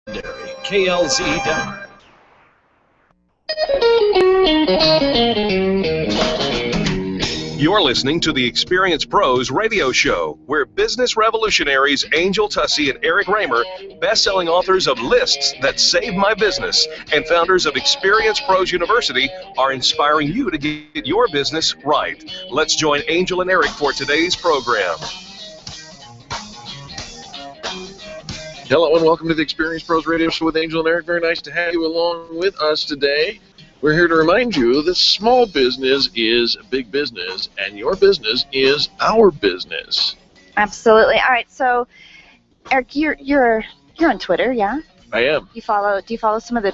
KLZ Denver. You're listening to the Experience Pros radio show, where business revolutionaries Angel Tussey and Eric Raymer, best-selling authors of Lists That Saved My Business and founders of Experience Pros University, are inspiring you to get your business right. Let's join Angel and Eric for today's program. Hello and welcome to the Experience Pros radio show with Angel and Eric. Very nice to have you along with us today. We're here to remind you that small business is big business, and your business is our business. Absolutely. All right. So, Eric, you're on Twitter, yeah? I am. Do you follow some of the?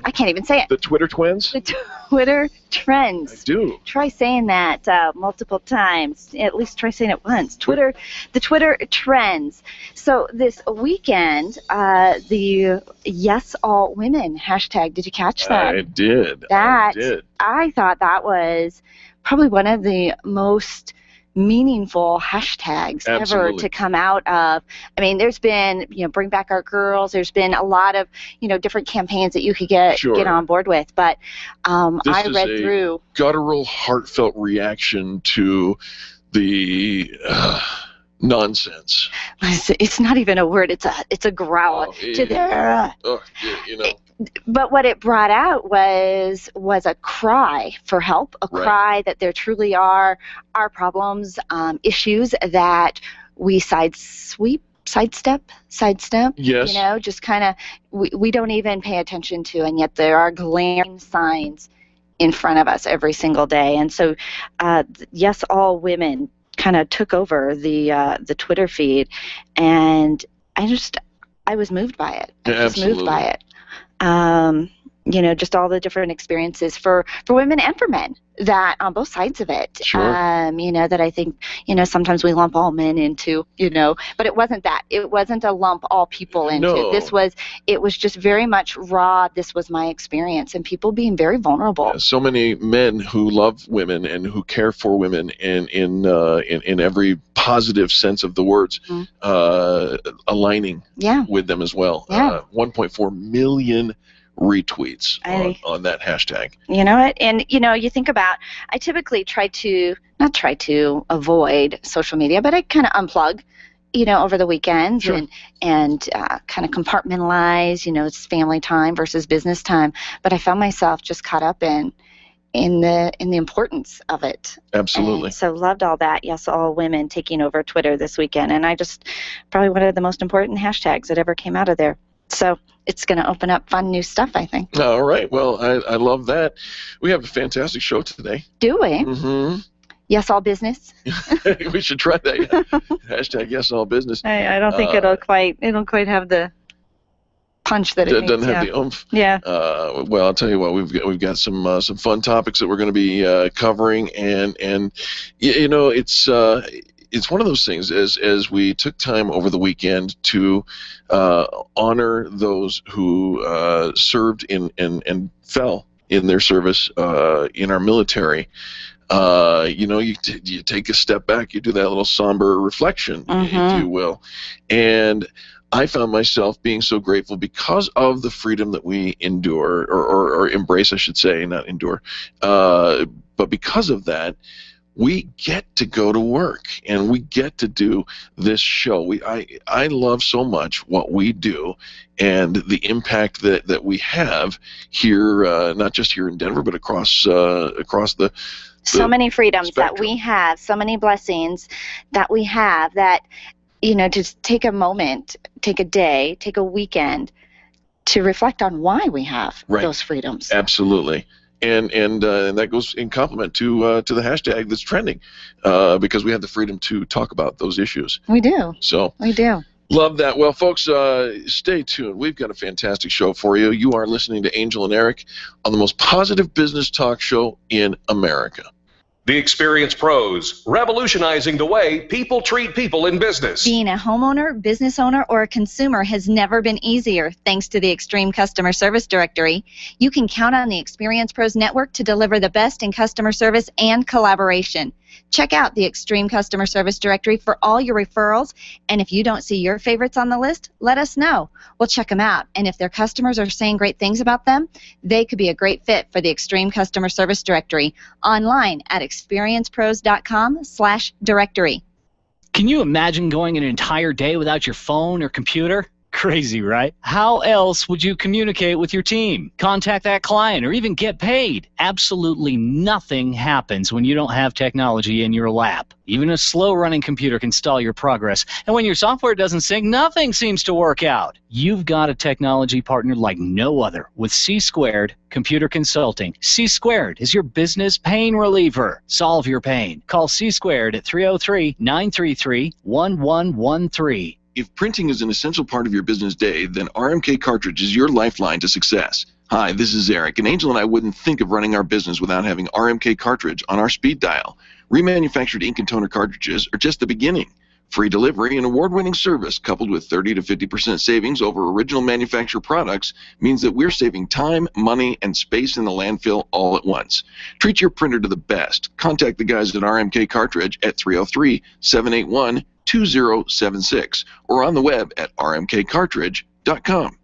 I can't even say it. The Twitter twins? The Twitter trends. I do. Try saying that multiple times. At least try saying it once. The Twitter trends. So this weekend, the Yes All Women hashtag. Did you catch that? I did. I thought that was probably one of the most meaningful hashtags ever to come out of. I mean, there's been, Bring Back Our Girls. There's been a lot of, different campaigns that you could get on board with. But I read through. Guttural, heartfelt reaction to the nonsense. It's not even a word. It's a growl to their. But what it brought out was a cry for help, a cry that there truly are problems, issues that we sidestep. Yes. Just kind of we don't even pay attention to, and yet there are glaring signs in front of us every single day. And so, Yes All Women kind of took over the Twitter feed, and I was moved by it. Moved by it. Just all the different experiences for women and for men that on both sides of it. That I think, sometimes we lump all men into, but it wasn't that. It wasn't a lump all people into. No. It was just very much raw. This was my experience, and people being very vulnerable. Yeah, so many men who love women and who care for women in every positive sense of the words, aligning with them as well. 1.4 million retweets on that hashtag. You know what? And you think about, I typically not try to avoid social media, but I kind of unplug, over the weekends and kind of compartmentalize, it's family time versus business time. But I found myself just caught up in the importance of it. Absolutely. And so loved all that. Yes, All Women taking over Twitter this weekend, and probably one of the most important hashtags that ever came out of there. So it's going to open up fun new stuff, I think. All right. Well, I love that. We have a fantastic show today. Do we? Mm-hmm. Yes, all business. We should try that. Yeah. Hashtag Yes All Business. I don't think it'll quite have the punch that it needs. It doesn't have the oomph. Yeah. Well, I'll tell you what. We've got some fun topics that we're going to be covering, and it's one of those things, as we took time over the weekend to honor those who served and fell in their service in our military. You take a step back, you do that little somber reflection, if you will. And I found myself being so grateful because of the freedom that we endure, or embrace, I should say, not endure. But because of that, we get to go to work and we get to do this show. I love so much what we do and the impact that we have here, not just here in Denver, but across the so many freedoms spectrum. That we have, so many blessings that we have, that to take a moment, take a day, take a weekend to reflect on why we have those freedoms. Absolutely. And that goes in complement to the hashtag that's trending, because we have the freedom to talk about those issues. We do. So we do. Love that. Well, folks, stay tuned. We've got a fantastic show for you. You are listening to Angel and Eric on the most positive business talk show in America. The Experience Pros, revolutionizing the way people treat people in business. Being a homeowner, business owner, or a consumer has never been easier thanks to the Extreme Customer Service Directory. You can count on the Experience Pros Network to deliver the best in customer service and collaboration. Check out the Extreme Customer Service Directory for all your referrals, and if you don't see your favorites on the list, let us know. We'll check them out, and if their customers are saying great things about them, they could be a great fit for the Extreme Customer Service Directory online at experiencepros.com/directory. Can you imagine going an entire day without your phone or computer? Crazy, right? How else would you communicate with your team, contact that client, or even get paid? Absolutely nothing happens when you don't have technology in your lap. Even a slow-running computer can stall your progress. And when your software doesn't sync, nothing seems to work out. You've got a technology partner like no other with C² Computer Consulting. C² is your business pain reliever. Solve your pain. Call C² at 303-933-1113. If printing is an essential part of your business day, then RMK Cartridge is your lifeline to success. Hi, this is Eric, and Angel and I wouldn't think of running our business without having RMK Cartridge on our speed dial. Remanufactured ink and toner cartridges are just the beginning. Free delivery and award-winning service coupled with 30 to 50% savings over original manufacturer products means that we're saving time, money, and space in the landfill all at once. Treat your printer to the best. Contact the guys at RMK Cartridge at 303-781-2076 or on the web at rmkcartridge.com.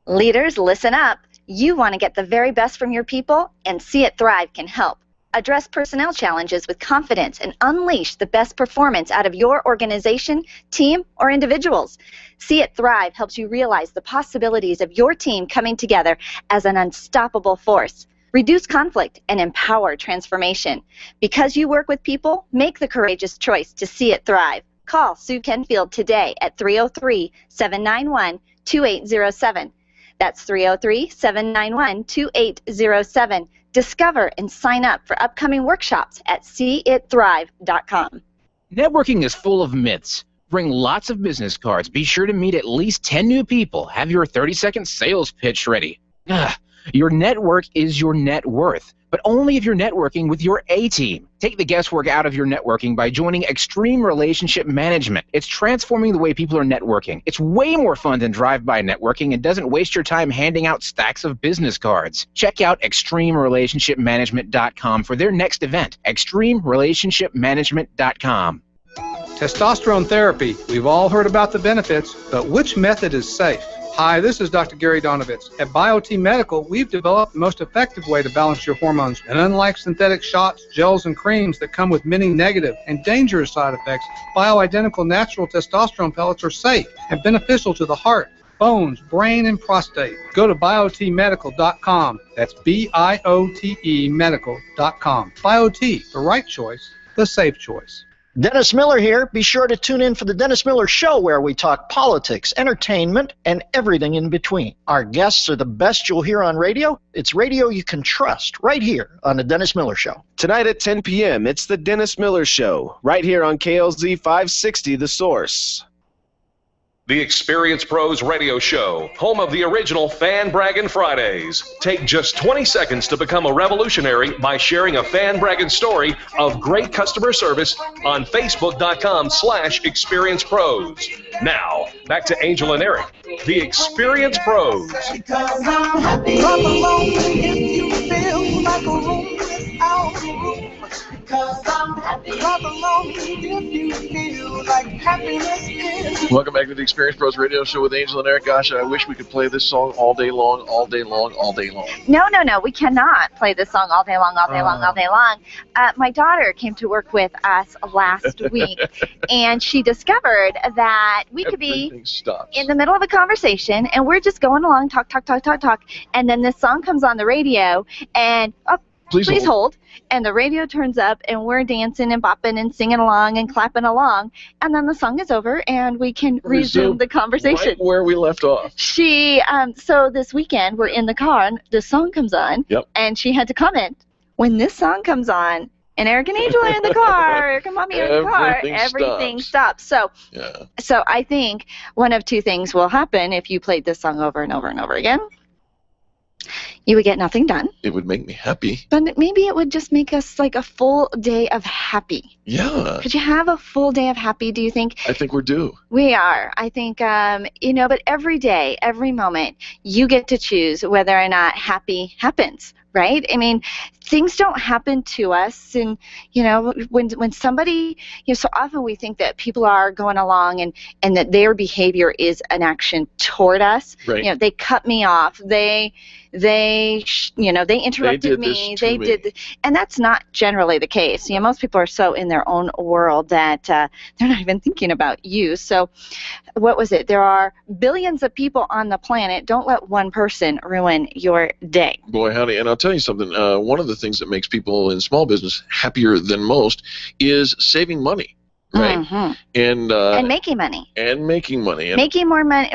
Leaders, listen up. You want to get the very best from your people, and See It Thrive can help. Address personnel challenges with confidence and unleash the best performance out of your organization, team, or individuals. See It Thrive helps you realize the possibilities of your team coming together as an unstoppable force. Reduce conflict and empower transformation. Because you work with people, make the courageous choice to See It Thrive. Call Sue Kenfield today at 303-791-2807. That's 303-791-2807. Discover and sign up for upcoming workshops at seeitthrive.com. Networking is full of myths. Bring lots of business cards. Be sure to meet at least 10 new people. Have your 30-second sales pitch ready. Your network is your net worth, but only if you're networking with your A-team. Take the guesswork out of your networking by joining Extreme Relationship Management. It's transforming the way people are networking. It's way more fun than drive-by networking and doesn't waste your time handing out stacks of business cards. Check out extremerelationshipmanagement.com for their next event, extremerelationshipmanagement.com. Testosterone therapy. We've all heard about the benefits, but which method is safe? Hi, this is Dr. Gary Donovitz. At BioT Medical, we've developed the most effective way to balance your hormones. And unlike synthetic shots, gels, and creams that come with many negative and dangerous side effects, bioidentical natural testosterone pellets are safe and beneficial to the heart, bones, brain, and prostate. Go to biotmedical.com. That's BIOTE medical.com. BioT, the right choice, the safe choice. Dennis Miller here. Be sure to tune in for the Dennis Miller Show, where we talk politics, entertainment, and everything in between. Our guests are the best you'll hear on radio. It's radio you can trust right here on the Dennis Miller Show. Tonight at 10 p.m., it's the Dennis Miller Show, right here on KLZ 560, The Source. The Experience Pros Radio Show, home of the original Fan Braggin' Fridays. Take just 20 seconds to become a revolutionary by sharing a fan bragging story of great customer service on Facebook.com/ExperiencePros. Now, back to Angel and Eric, the Experience Pros. Because I'm happy. Clap along if you feel like a room without a room. Because I'm happy. Clap along if you feel like happiness is. Welcome back to the Experience Pros Radio Show with Angel and Eric. Gosh, I wish we could play this song all day long, all day long, all day long. No, we cannot play this song all day long, all day long, all day long. My daughter came to work with us last week, and she discovered that we could be in the middle of a conversation, and we're just going along, talk, and then this song comes on the radio, and please hold. And the radio turns up, and we're dancing and bopping and singing along and clapping along, and then the song is over, and we can resume the conversation. Right where we left off. So this weekend, we're in the car, and the song comes on, and she had to comment, when this song comes on, and Eric and Angel are in the car, Eric and Mommy are in the car, everything stops. So I think one of two things will happen if you played this song over and over and over again. You would get nothing done. It would make me happy. But maybe it would just make us like a full day of happy. Yeah. Could you have a full day of happy, do you think? I think we're due. We are. I think, but every day, every moment, you get to choose whether or not happy happens. right? I mean, things don't happen to us, and when somebody, so often we think that people are going along and that their behavior is an action toward us. Right. They cut me off. They interrupted me. They did, and that's not generally the case. Most people are so in their own world that they're not even thinking about you. So, what was it? There are billions of people on the planet. Don't let one person ruin your day. Boy, howdy. And I'll tell you something. One of the things that makes people in small business happier than most is saving money, right? Mm-hmm. And making money. And making money. And making more money,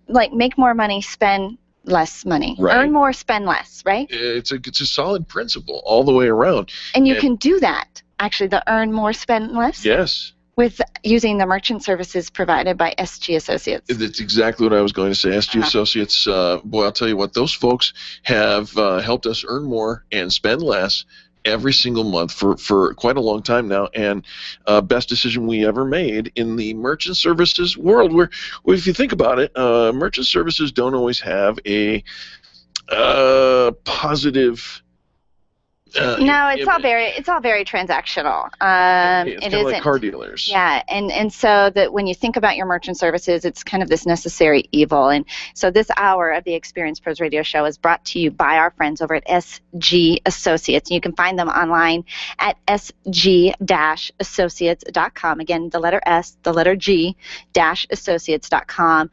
like make more money, spend less money. Right. Earn more, spend less, right? It's a solid principle all the way around. And you can do that, actually, the earn more, spend less. Yes. With using the merchant services provided by SG Associates. That's exactly what I was going to say. SG Associates, boy, I'll tell you what, those folks have helped us earn more and spend less every single month for quite a long time now, and best decision we ever made in the merchant services world, where if you think about it, merchant services don't always have a positive no, it's all very transactional. It's kind of like car dealers. Yeah, and so that when you think about your merchant services, it's kind of this necessary evil. And so this hour of the Experience Pros Radio Show is brought to you by our friends over at SG Associates. You can find them online at sg-associates.com. Again, the letter S, the letter G-associates.com.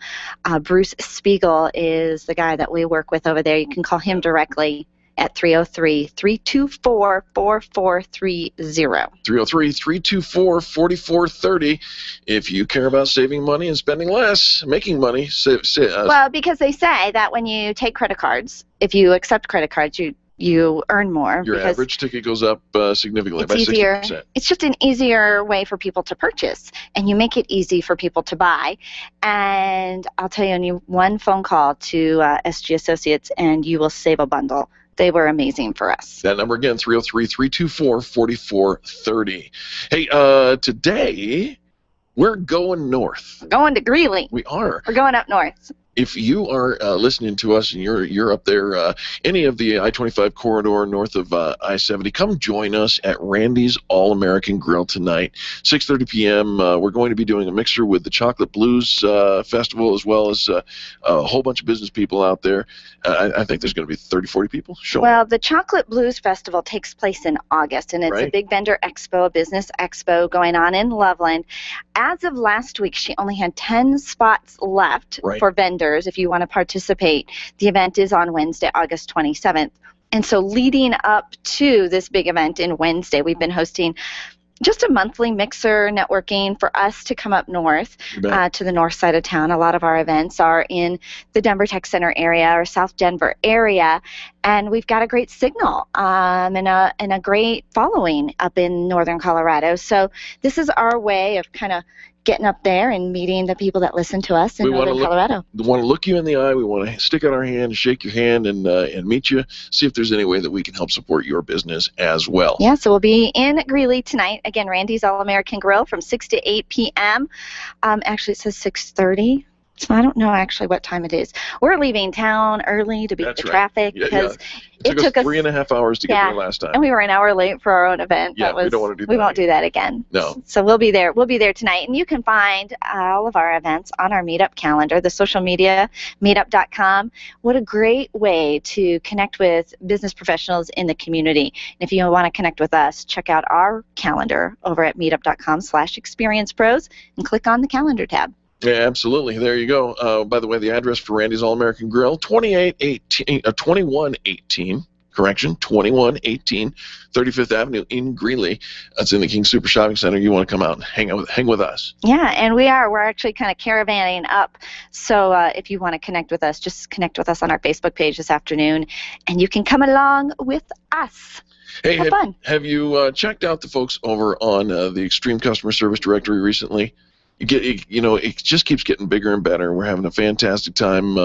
Bruce Spiegel is the guy that we work with over there. You can call him directly at 303-324-4430. 303-324-4430. If you care about saving money and spending less, making money, well, because they say that when you take credit cards, if you accept credit cards, you earn more. Your average ticket goes up significantly by 60%. It's just an easier way for people to purchase, and you make it easy for people to buy. And I'll tell you, only one phone call to SG Associates, and you will save a bundle. They were amazing for us. That number again, 303-324-4430. Hey, today we're going north. We're going to Greeley. We are. We're going up north. If you are listening to us and you're up there, any of the I-25 corridor north of I-70, come join us at Randy's All-American Grill tonight, 6:30 p.m. We're going to be doing a mixer with the Chocolate Blues Festival, as well as a whole bunch of business people out there. I think there's going to be 30, 40 people showing. Well, the Chocolate Blues Festival takes place in August, and it's a big vendor expo, a business expo going on in Loveland. As of last week, she only had 10 spots left for vendors. If you want to participate. The event is on Wednesday, August 27th. And so leading up to this big event in Wednesday, we've been hosting just a monthly mixer networking for us to come up north to the north side of town. A lot of our events are in the Denver Tech Center area or South Denver area, and we've got a great signal and a great following up in northern Colorado. So this is our way of kind of getting up there and meeting the people that listen to us in northern Colorado. We want to look you in the eye. We want to stick out our hand, shake your hand, and meet you, see if there's any way that we can help support your business as well. Yeah, so we'll be in Greeley tonight. Again, Randy's All-American Grill from 6 to 8 p.m. Actually, it says 6:30. So I don't know actually what time it is. We're leaving town early to beat the traffic because it took us 3.5 hours to get there last time. And we were an hour late for our own event. Yeah, we don't want to do that. We won't do that again. No. So we'll be there. We'll be there tonight. And you can find all of our events on our meetup calendar, the social media, meetup.com. What a great way to connect with business professionals in the community. And if you want to connect with us, check out our calendar over at meetup.com/experiencepros and click on the calendar tab. Yeah, absolutely. There you go. By the way, the address for Randy's All-American Grill, 2118, 35th Avenue in Greeley. That's in the King Super Shopping Center. You want to come out and hang with us. Yeah, and we're actually kind of caravanning up. So if you want to connect with us, just connect with us on our Facebook page this afternoon, and you can come along with us. Hey, have you checked out the folks over on the Extreme Customer Service Directory recently? It just keeps getting bigger and better. We're having a fantastic time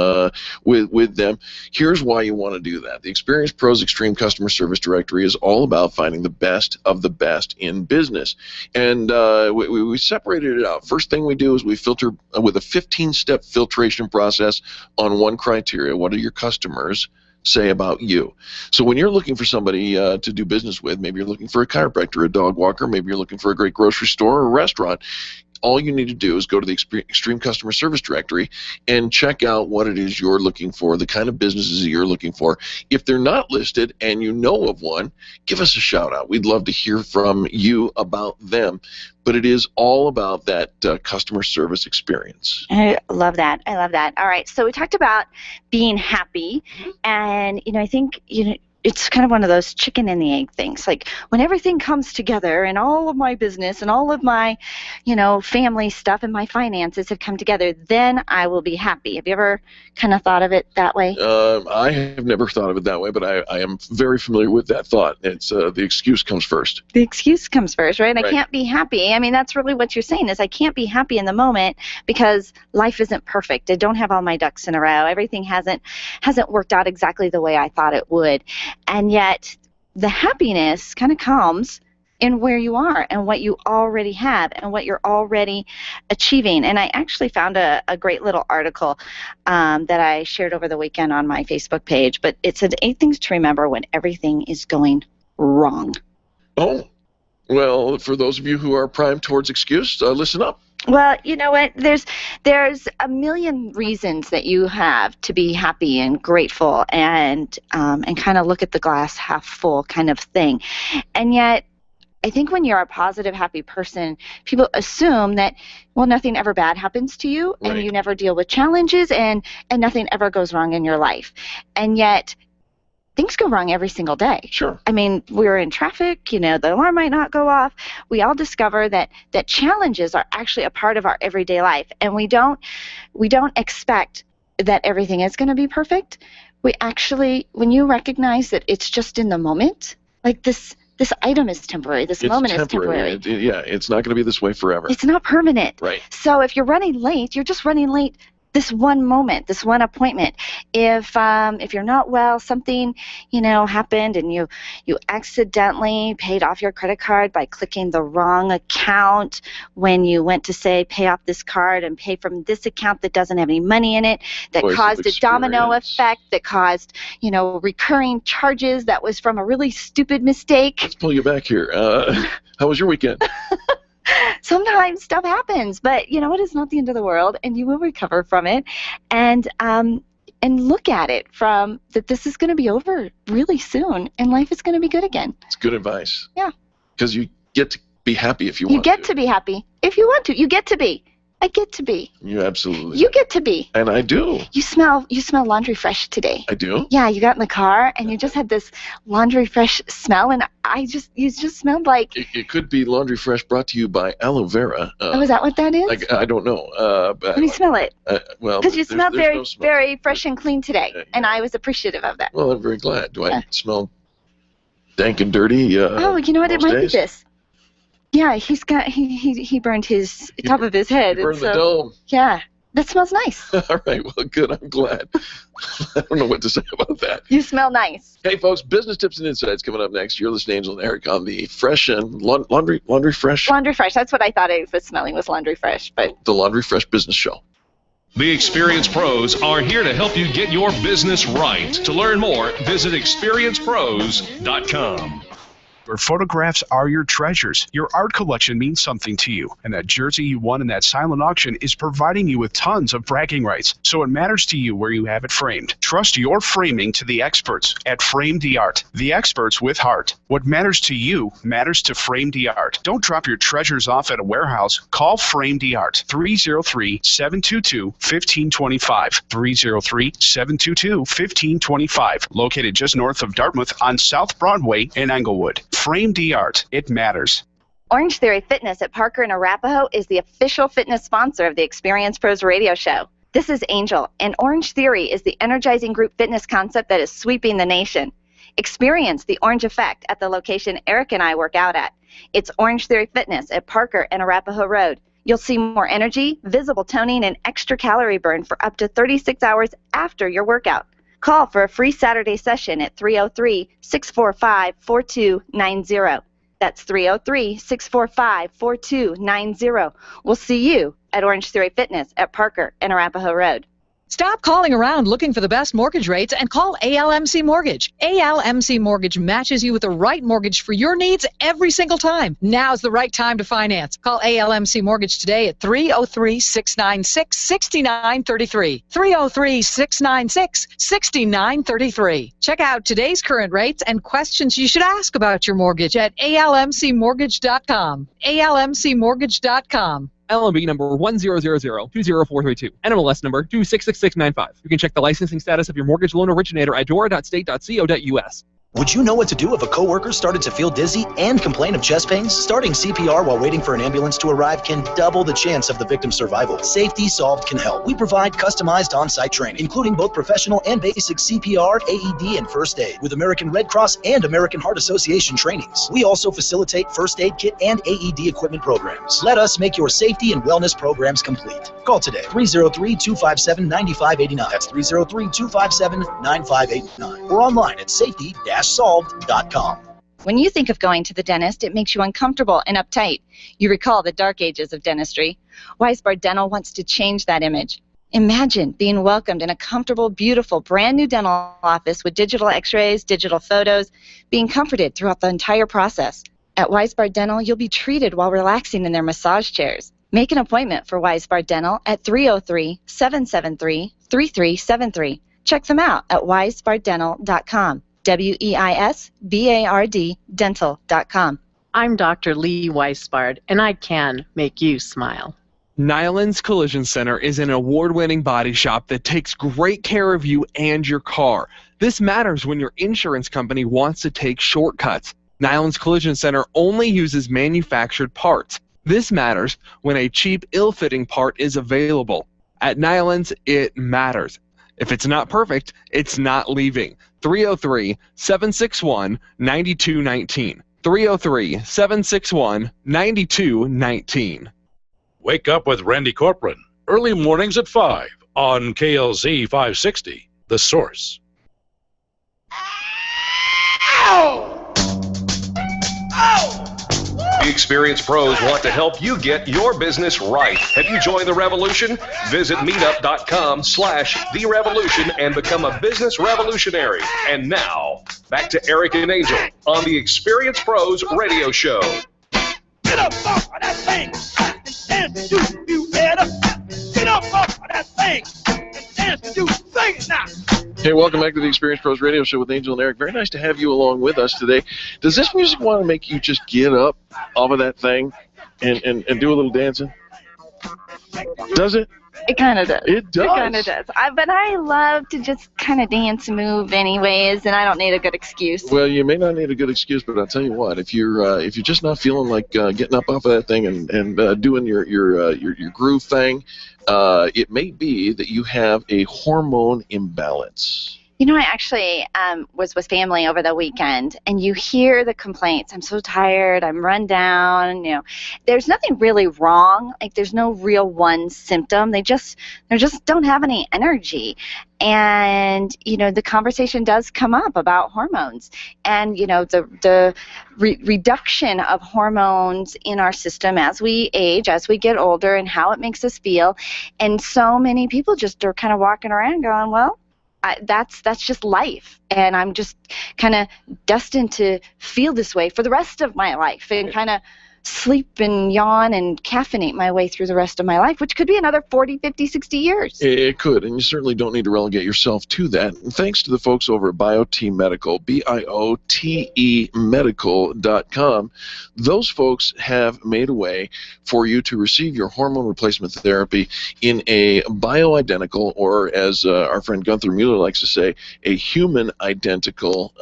with them. Here's why you want to do that. The Experience Pros Extreme Customer Service Directory is all about finding the best of the best in business. And we separated it out. First thing we do is we filter with a 15-step filtration process on one criteria. What are your customers say about you. So when you're looking for somebody to do business with, maybe you're looking for a chiropractor, a dog walker, maybe you're looking for a great grocery store or a restaurant, all you need to do is go to the Extreme Customer Service Directory and check out what it is you're looking for, the kind of businesses that you're looking for. If they're not listed and you know of one, give us a shout out. We'd love to hear from you about them. But it is all about that customer service experience. I love that. I love that. All right. So we talked about being happy, and I think it's kind of one of those chicken and the egg things. Like when everything comes together and all of my business and all of my, family stuff and my finances have come together, then I will be happy. Have you ever kind of thought of it that way? I have never thought of it that way, but I am very familiar with that thought. It's the excuse comes first. The excuse comes first, right? Right. I can't be happy. I mean, that's really what you're saying is I can't be happy in the moment because life isn't perfect. I don't have all my ducks in a row. Everything hasn't worked out exactly the way I thought it would. And yet the happiness kind of comes in where you are and what you already have and what you're already achieving. And I actually found a great little article that I shared over the weekend on my Facebook page. But it said 8 things to remember when everything is going wrong. Oh, well, for those of you who are primed towards excuse, listen up. Well, you know what? There's a million reasons that you have to be happy and grateful and kind of look at the glass half full kind of thing. And yet, I think when you're a positive, happy person, people assume that, well, nothing ever bad happens to you, Right. and you never deal with challenges, and nothing ever goes wrong in your life. And yet, things go wrong every single day. Sure. I mean, we're in traffic, the alarm might not go off. We all discover that challenges are actually a part of our everyday life, and we don't expect that everything is going to be perfect. We actually, when you recognize that it's just in the moment, like this item is temporary, this moment is temporary. It's not going to be this way forever. It's not permanent. Right. So if you're running late, you're just running late this one moment, this one appointment. If you're not well, something happened and you accidentally paid off your credit card by clicking the wrong account when you went to say pay off this card and pay from this account that doesn't have any money in it, that Voice of caused a domino experience. effect, that caused recurring charges that was from a really stupid mistake. Let's pull you back here. How was your weekend? Sometimes stuff happens, but you know what? It's not the end of the world, and you will recover from it. And look at it from that this is going to be over really soon, and life is going to be good again. It's good advice. Yeah. Because you get to be happy if you want You get to be happy if you want to. You get to be. I get to be. You absolutely. You get to be. And I do. You smell laundry fresh today. I do. Yeah, you got in the car and you just had this laundry fresh smell, and you just smelled like. It could be Laundry Fresh brought to you by aloe vera. Oh, is that what that is? I don't know. Let me smell it. Well, Because you smelled there's very, no smell. very fresh and clean today, Yeah. and I was appreciative of that. Well, I'm very glad. Do I smell dank and dirty? Oh, you know what? It most might days? be this. Yeah, he burned his top of his head. You burned and the so, dome. Yeah, that smells nice. All right. Well, good. I'm glad. I don't know what to say about that. You smell nice. Hey, folks, business tips and insights coming up next. You're listening to Angel and Eric on the Fresh and Laundry Fresh, Laundry Fresh. That's what I thought it was smelling, was Laundry Fresh. But the Laundry Fresh Business Show. The Experience Pros are here to help you get your business right. To learn more, visit experiencepros.com. Where photographs are your treasures. Your art collection means something to you, and that jersey you won in that silent auction is providing you with tons of bragging rights, so it matters to you where you have it framed. Trust your framing to the experts at Frame the Art, the experts with heart. What matters to you matters to Frame the Art. Don't drop your treasures off at a warehouse. Call Frame the Art, 303-722-1525, 303-722-1525, located just north of Dartmouth on South Broadway in Englewood. Frame the Art. It matters. Orange Theory Fitness at Parker and Arapahoe is the official fitness sponsor of the Experience Pros radio show. This is Angel, and Orange Theory is the energizing group fitness concept that is sweeping the nation. Experience the orange effect at the location Eric and I work out at. It's Orange Theory Fitness at Parker and Arapahoe Road. You'll see more energy, visible toning, and extra calorie burn for up to 36 hours after your workout. Call for a free Saturday session at 303-645-4290. That's 303-645-4290. We'll see you at Orange Theory Fitness at Parker and Arapahoe Road. Stop calling around looking for the best mortgage rates and call ALMC Mortgage. ALMC Mortgage matches you with the right mortgage for your needs every single time. Now's the right time to finance. Call ALMC Mortgage today at 303-696-6933. 303-696-6933. Check out today's current rates and questions you should ask about your mortgage at almcmortgage.com. almcmortgage.com. LMB number 1000204332. NMLS number 266695. You can check the licensing status of your mortgage loan originator at dora.state.co.us. Would you know what to do if a coworker started to feel dizzy and complain of chest pains? Starting CPR while waiting for an ambulance to arrive can double the chance of the victim's survival. Safety Solved can help. We provide customized on-site training, including both professional and basic CPR, AED, and first aid, with American Red Cross and American Heart Association trainings. We also facilitate first aid kit and AED equipment programs. Let us make your safety and wellness programs complete. Call today, 303-257-9589. That's 303-257-9589. Or online at safety-solved.com. When you think of going to the dentist, it makes you uncomfortable and uptight. You recall the dark ages of dentistry. Weisbard Dental wants to change that image. Imagine being welcomed in a comfortable, beautiful, brand new dental office with digital x-rays, digital photos, being comforted throughout the entire process. At Weisbard Dental, you'll be treated while relaxing in their massage chairs. Make an appointment for Weisbard Dental at 303-773-3373. Check them out at weisbarddental.com. WEISBARD dental.com. I'm Dr. Lee Weisbard, and I can make you smile. Nyland's Collision Center is an award-winning body shop that takes great care of you and your car. This matters when your insurance company wants to take shortcuts. Nyland's Collision Center only uses manufactured parts. This matters when a cheap, ill-fitting part is available. At Nyland's, it matters. If it's not perfect, it's not leaving. 303-761-9219. 303-761-9219. Wake up with Randy Corcoran. Early mornings at 5 on KLZ 560, The Source. Ow! Ow! The experienced pros want to help you get your business right. Have you joined the revolution? Visit meetup.com/therevolution and become a business revolutionary. And now, back to Eric and Angel on the Experienced Pros Radio Show. Get up off of that thing and dance to you better. Get up off of that thing and dance to sing it now. Hey, welcome back to the Experienced Pros Radio Show with Angel and Eric. Very nice to have you along with us today. Does this music want to make you just get up off of that thing and do a little dancing? Does it? It kind of does. It does. It kind of does. But I love to just kind of dance and move anyways, and I don't need a good excuse. Well, you may not need a good excuse, but I'll tell you what: if you're just not feeling like getting up off of that thing and doing your groove thing, it may be that you have a hormone imbalance. You know, I actually was with family over the weekend, and you hear the complaints. I'm so tired. I'm run down. You know, there's nothing really wrong. Like, there's no real one symptom. They just don't have any energy. And, you know, the conversation does come up about hormones and, you know, the reduction of hormones in our system as we age, as we get older, and how it makes us feel. And so many people just are kind of walking around going, well, that's just life, and I'm just kind of destined to feel this way for the rest of my life, and kind of sleep and yawn and caffeinate my way through the rest of my life, which could be another 40, 50, 60 years. It could, and you certainly don't need to relegate yourself to that. And thanks to the folks over at BioTE Medical, BioTE Medical.com. Those folks have made a way for you to receive your hormone replacement therapy in a bioidentical, or as our friend Gunther Mueller likes to say, a human-identical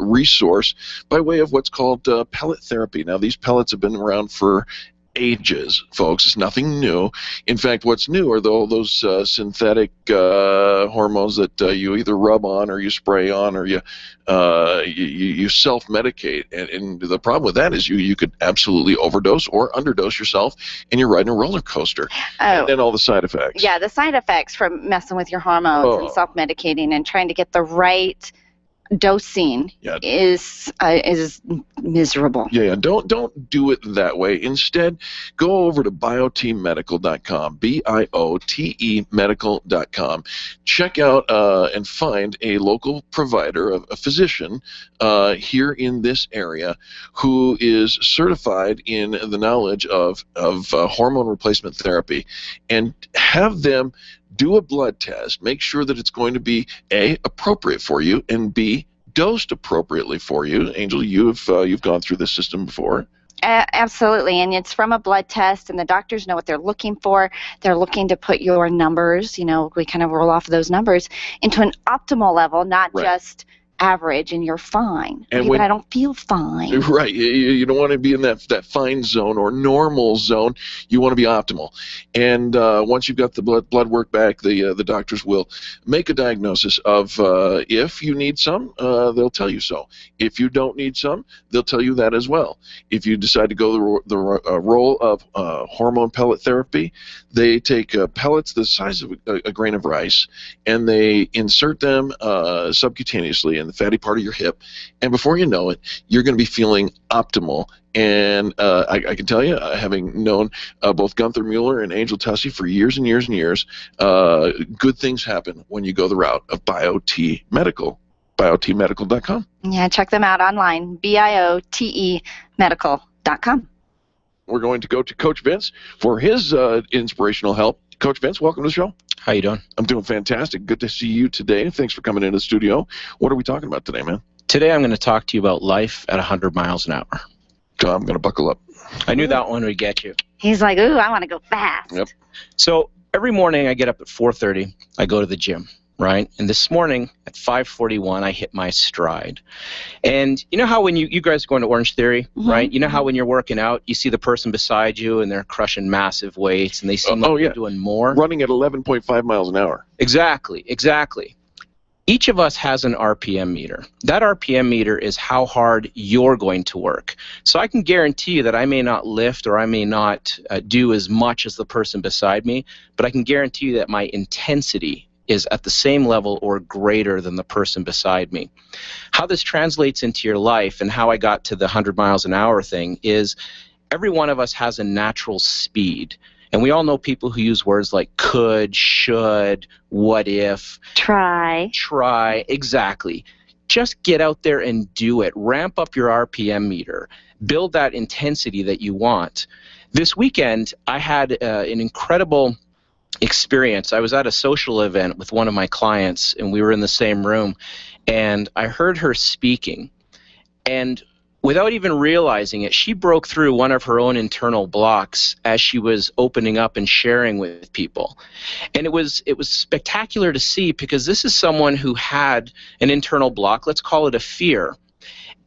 resource by way of what's called pellet therapy. Now, these pellets have been around for ages, folks. It's nothing new. In fact, what's new are those synthetic hormones that you either rub on or you spray on or you self-medicate. And the problem with that is you could absolutely overdose or underdose yourself, and you're riding a roller coaster. And then all the side effects. Yeah, the side effects from messing with your hormones and self-medicating and trying to get the right dosing is miserable. Yeah, don't do it that way. Instead, go over to biotemedical.com, BIOTE-medical.com. Check out and find a local provider, a physician here in this area who is certified in the knowledge of hormone replacement therapy, and have them do a blood test. Make sure that it's going to be A, appropriate for you, and B, dosed appropriately for you. Angel, you've gone through this system before. Absolutely, and it's from a blood test, and the doctors know what they're looking for. They're looking to put your numbers, we kind of roll off those numbers, into an optimal level, not just average, and you're fine. And but I don't feel fine. Right. You don't want to be in that fine zone or normal zone. You want to be optimal. And once you've got the blood work back, the doctors will make a diagnosis of if you need some, they'll tell you so. If you don't need some, they'll tell you that as well. If you decide to go the role of hormone pellet therapy, they take pellets the size of a grain of rice, and they insert them subcutaneously in the fatty part of your hip, and before you know it, you're going to be feeling optimal. And I can tell you, having known both Gunther Mueller and Angel Tussey for years and years and years, good things happen when you go the route of BioT Medical. BioTMedical.com. Yeah, check them out online, BioTEMedical.com. We're going to go to Coach Vince for his inspirational help. Coach Vince, welcome to the show. How you doing? I'm doing fantastic. Good to see you today. Thanks for coming into the studio. What are we talking about today, man? Today I'm going to talk to you about life at 100 miles an hour. So I'm going to buckle up. I knew that one would get you. He's like, ooh, I want to go fast. Yep. So every morning I get up at 4:30. I go to the gym, right? And this morning at 5:41 I hit my stride. And you know how when you guys are going to Orange Theory, right? You know how when you're working out, you see the person beside you and they're crushing massive weights and they seem like they're doing more? Running at 11.5 miles an hour. Exactly. Each of us has an RPM meter. That RPM meter is how hard you're going to work. So I can guarantee you that I may not lift or I may not do as much as the person beside me, but I can guarantee you that my intensity is at the same level or greater than the person beside me. How this translates into your life and how I got to the 100 miles an hour thing is every one of us has a natural speed. And we all know people who use words like could, should, what if. Try. Exactly. Just get out there and do it. Ramp up your RPM meter. Build that intensity that you want. This weekend, I had an incredible experience. I was at a social event with one of my clients, and we were in the same room, and I heard her speaking. And without even realizing it, she broke through one of her own internal blocks as she was opening up and sharing with people. And it was spectacular to see, because this is someone who had an internal block, let's call it a fear,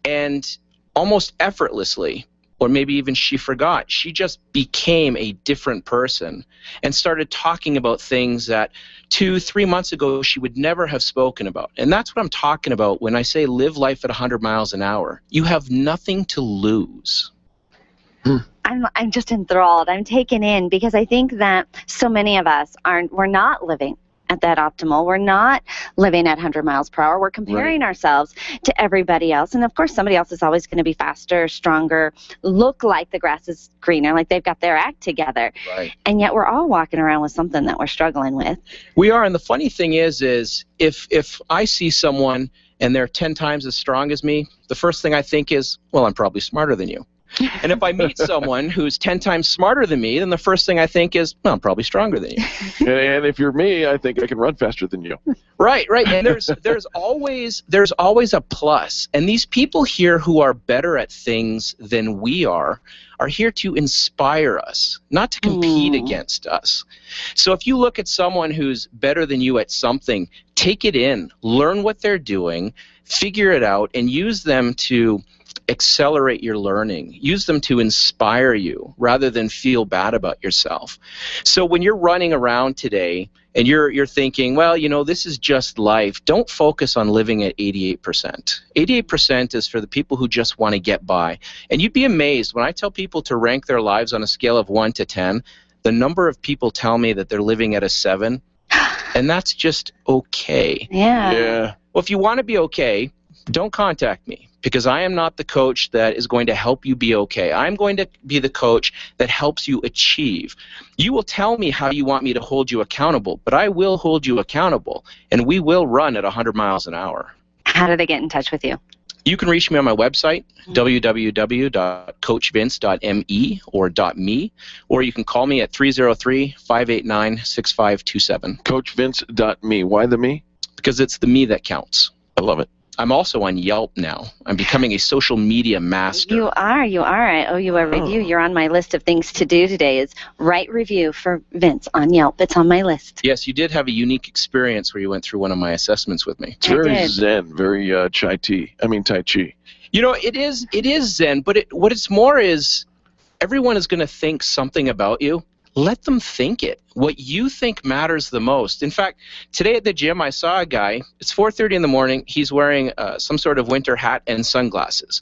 and almost effortlessly, or maybe even she forgot, she just became a different person and started talking about things that 2-3 months ago she would never have spoken about. And that's what I'm talking about when I say live life at 100 miles an hour. You have nothing to lose. I'm just enthralled. I'm taken in, because I think that so many of us we're not living at that optimal. We're not living at 100 miles per hour. We're comparing ourselves to everybody else. And of course, somebody else is always going to be faster, stronger, look like the grass is greener, like they've got their act together. Right. And yet we're all walking around with something that we're struggling with. We are. And the funny thing is if I see someone and they're 10 times as strong as me, the first thing I think is, well, I'm probably smarter than you. And if I meet someone who's 10 times smarter than me, then the first thing I think is, well, I'm probably stronger than you. And if you're me, I think I can run faster than you. Right. And there's always a plus. And these people here who are better at things than we are here to inspire us, not to compete against us. So if you look at someone who's better than you at something, take it in, learn what they're doing, figure it out, and use them to accelerate your learning. Use them to inspire you rather than feel bad about yourself. So when you're running around today and you're thinking, well, this is just life, don't focus on living at 88%. 88% is for the people who just want to get by. And you'd be amazed when I tell people to rank their lives on a scale of 1 to 10, the number of people tell me that they're living at a 7, and that's just okay. Yeah. Well, if you want to be okay, don't contact me, because I am not the coach that is going to help you be okay. I'm going to be the coach that helps you achieve. You will tell me how you want me to hold you accountable, but I will hold you accountable, and we will run at 100 miles an hour. How do they get in touch with you? You can reach me on my website, www.coachvince.me or .me, or you can call me at 303-589-6527. CoachVince.me. Why the me? Because it's the me that counts. I love it. I'm also on Yelp now. I'm becoming a social media master. You are. I owe you a review. You're on my list of things to do today is write review for Vince on Yelp. It's on my list. Yes, you did have a unique experience where you went through one of my assessments with me. It's very zen, very Tai Chi. You know, it is zen, but what it's more is everyone is going to think something about you. Let them think it. What you think matters the most. In fact, today at the gym, I saw a guy. It's 4:30 in the morning. He's wearing some sort of winter hat and sunglasses.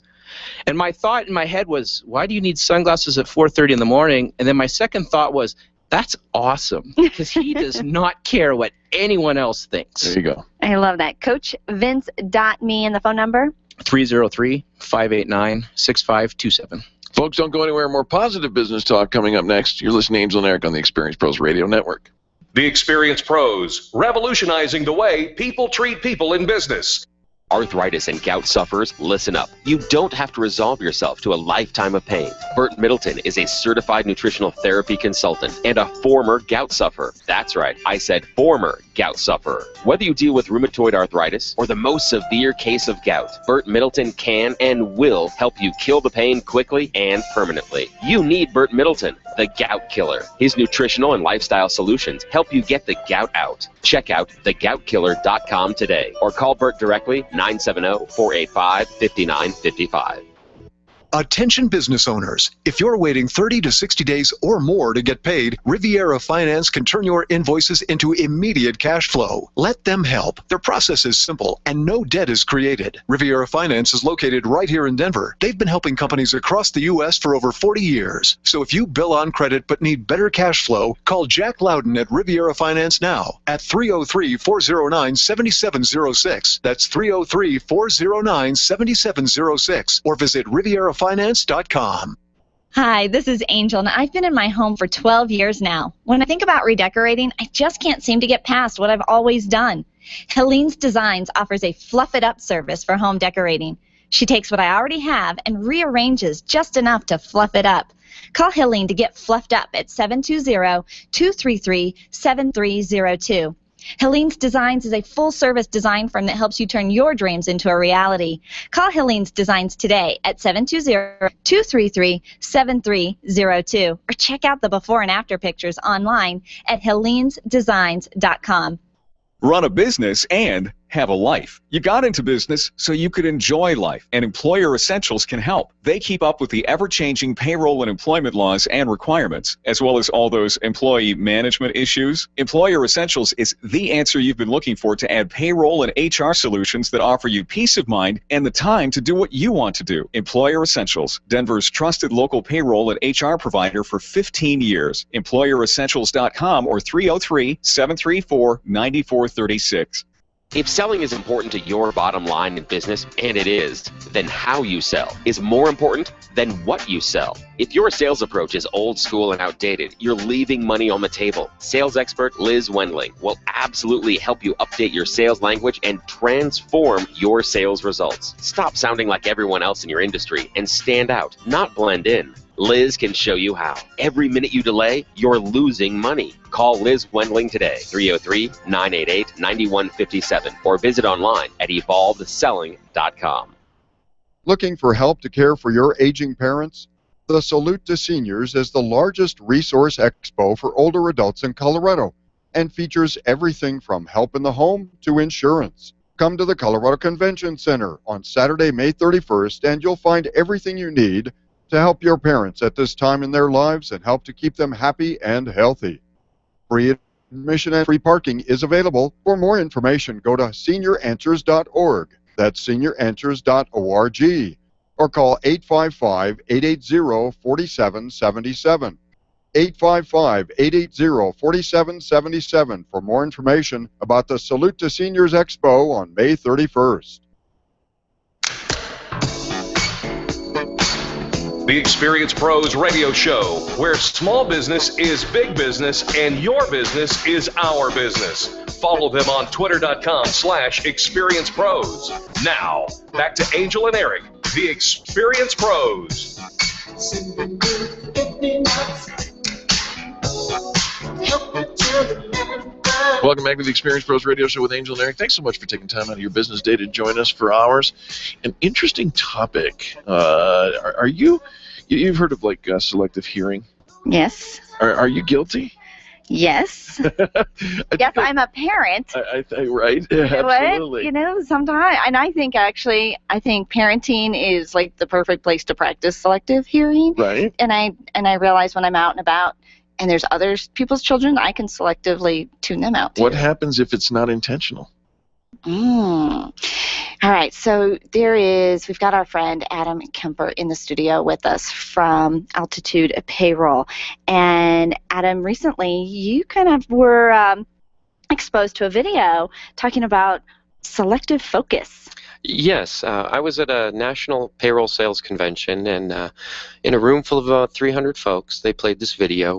And my thought in my head was, why do you need sunglasses at 4:30 in the morning? And then my second thought was, that's awesome, because he does not care what anyone else thinks. There you go. I love that. CoachVince.me and the phone number? 303-589-6527. Folks, don't go anywhere. More positive business talk coming up next. You're listening to Angel and Eric on the Experience Pros Radio Network. The Experience Pros, revolutionizing the way people treat people in business. Arthritis and gout sufferers, listen up. You don't have to resolve yourself to a lifetime of pain. Burt Middleton is a certified nutritional therapy consultant and a former gout sufferer. That's right, I said former gout sufferer. Whether you deal with rheumatoid arthritis or the most severe case of gout, Burt Middleton can and will help you kill the pain quickly and permanently. You need Burt Middleton, the gout killer. His nutritional and lifestyle solutions help you get the gout out. Check out thegoutkiller.com today or call Burt directly 970-485-5955. Attention business owners. If you're waiting 30 to 60 days or more to get paid, Riviera Finance can turn your invoices into immediate cash flow. Let them help. Their process is simple and no debt is created. Riviera Finance is located right here in Denver. They've been helping companies across the U.S. for over 40 years. So if you bill on credit but need better cash flow, call Jack Loudon at Riviera Finance now at 303-409-7706. That's 303-409-7706. Or visit RivieraFinance.com. Hi, this is Angel, and I've been in my home for 12 years now. When I think about redecorating, I just can't seem to get past what I've always done. Helene's Designs offers a fluff it up service for home decorating. She takes what I already have and rearranges just enough to fluff it up. Call Helene to get fluffed up at 720-233-7302. Helene's Designs is a full-service design firm that helps you turn your dreams into a reality. Call Helene's Designs today at 720-233-7302 or check out the before and after pictures online at helenesdesigns.com. Run a business and have a life. You got into business so you could enjoy life, and Employer Essentials can help. They keep up with the ever-changing payroll and employment laws and requirements, as well as all those employee management issues. Employer Essentials is the answer you've been looking for to add payroll and HR solutions that offer you peace of mind and the time to do what you want to do. Employer Essentials, Denver's trusted local payroll and HR provider for 15 years. EmployerEssentials.com or 303-734-9436. If selling is important to your bottom line in business, and it is, then how you sell is more important than what you sell. If your sales approach is old school and outdated, you're leaving money on the table. Sales expert Liz Wendling will absolutely help you update your sales language and transform your sales results. Stop sounding like everyone else in your industry and stand out, not blend in. Liz can show you how. Every minute you delay, you're losing money. Call Liz Wendling today, 303-988-9157, or visit online at evolvedselling.com. Looking for help to care for your aging parents? The Salute to Seniors is the largest resource expo for older adults in Colorado and features everything from help in the home to insurance. Come to the Colorado Convention Center on Saturday, May 31st, and you'll find everything you need to help your parents at this time in their lives and help to keep them happy and healthy. Free admission and free parking is available. For more information, go to senioranswers.org. That's senioranswers.org. Or call 855-880-4777. 855-880-4777 for more information about the Salute to Seniors Expo on May 31st. The Experience Pros Radio Show, where small business is big business and your business is our business. Follow them on twitter.com/experiencepros. Now, back to Angel and Eric, the Experience Pros. Welcome back to the Experience Pros Radio Show with Angel and Eric. Thanks so much for taking time out of your business day to join us for ours. An interesting topic. You've heard of selective hearing? Yes. Are you guilty? Yes. Yes, I'm a parent. Right? Yeah, absolutely. Sometimes, and I think parenting is like the perfect place to practice selective hearing. Right. And I realize when I'm out and about, and there's other people's children, I can selectively tune them out too. What happens if it's not intentional? All right, so we've got our friend Adam Kemper in the studio with us from Altitude Payroll. And Adam, recently you kind of were exposed to a video talking about selective focus. Yes, I was at a national payroll sales convention, and in a room full of about 300 folks, they played this video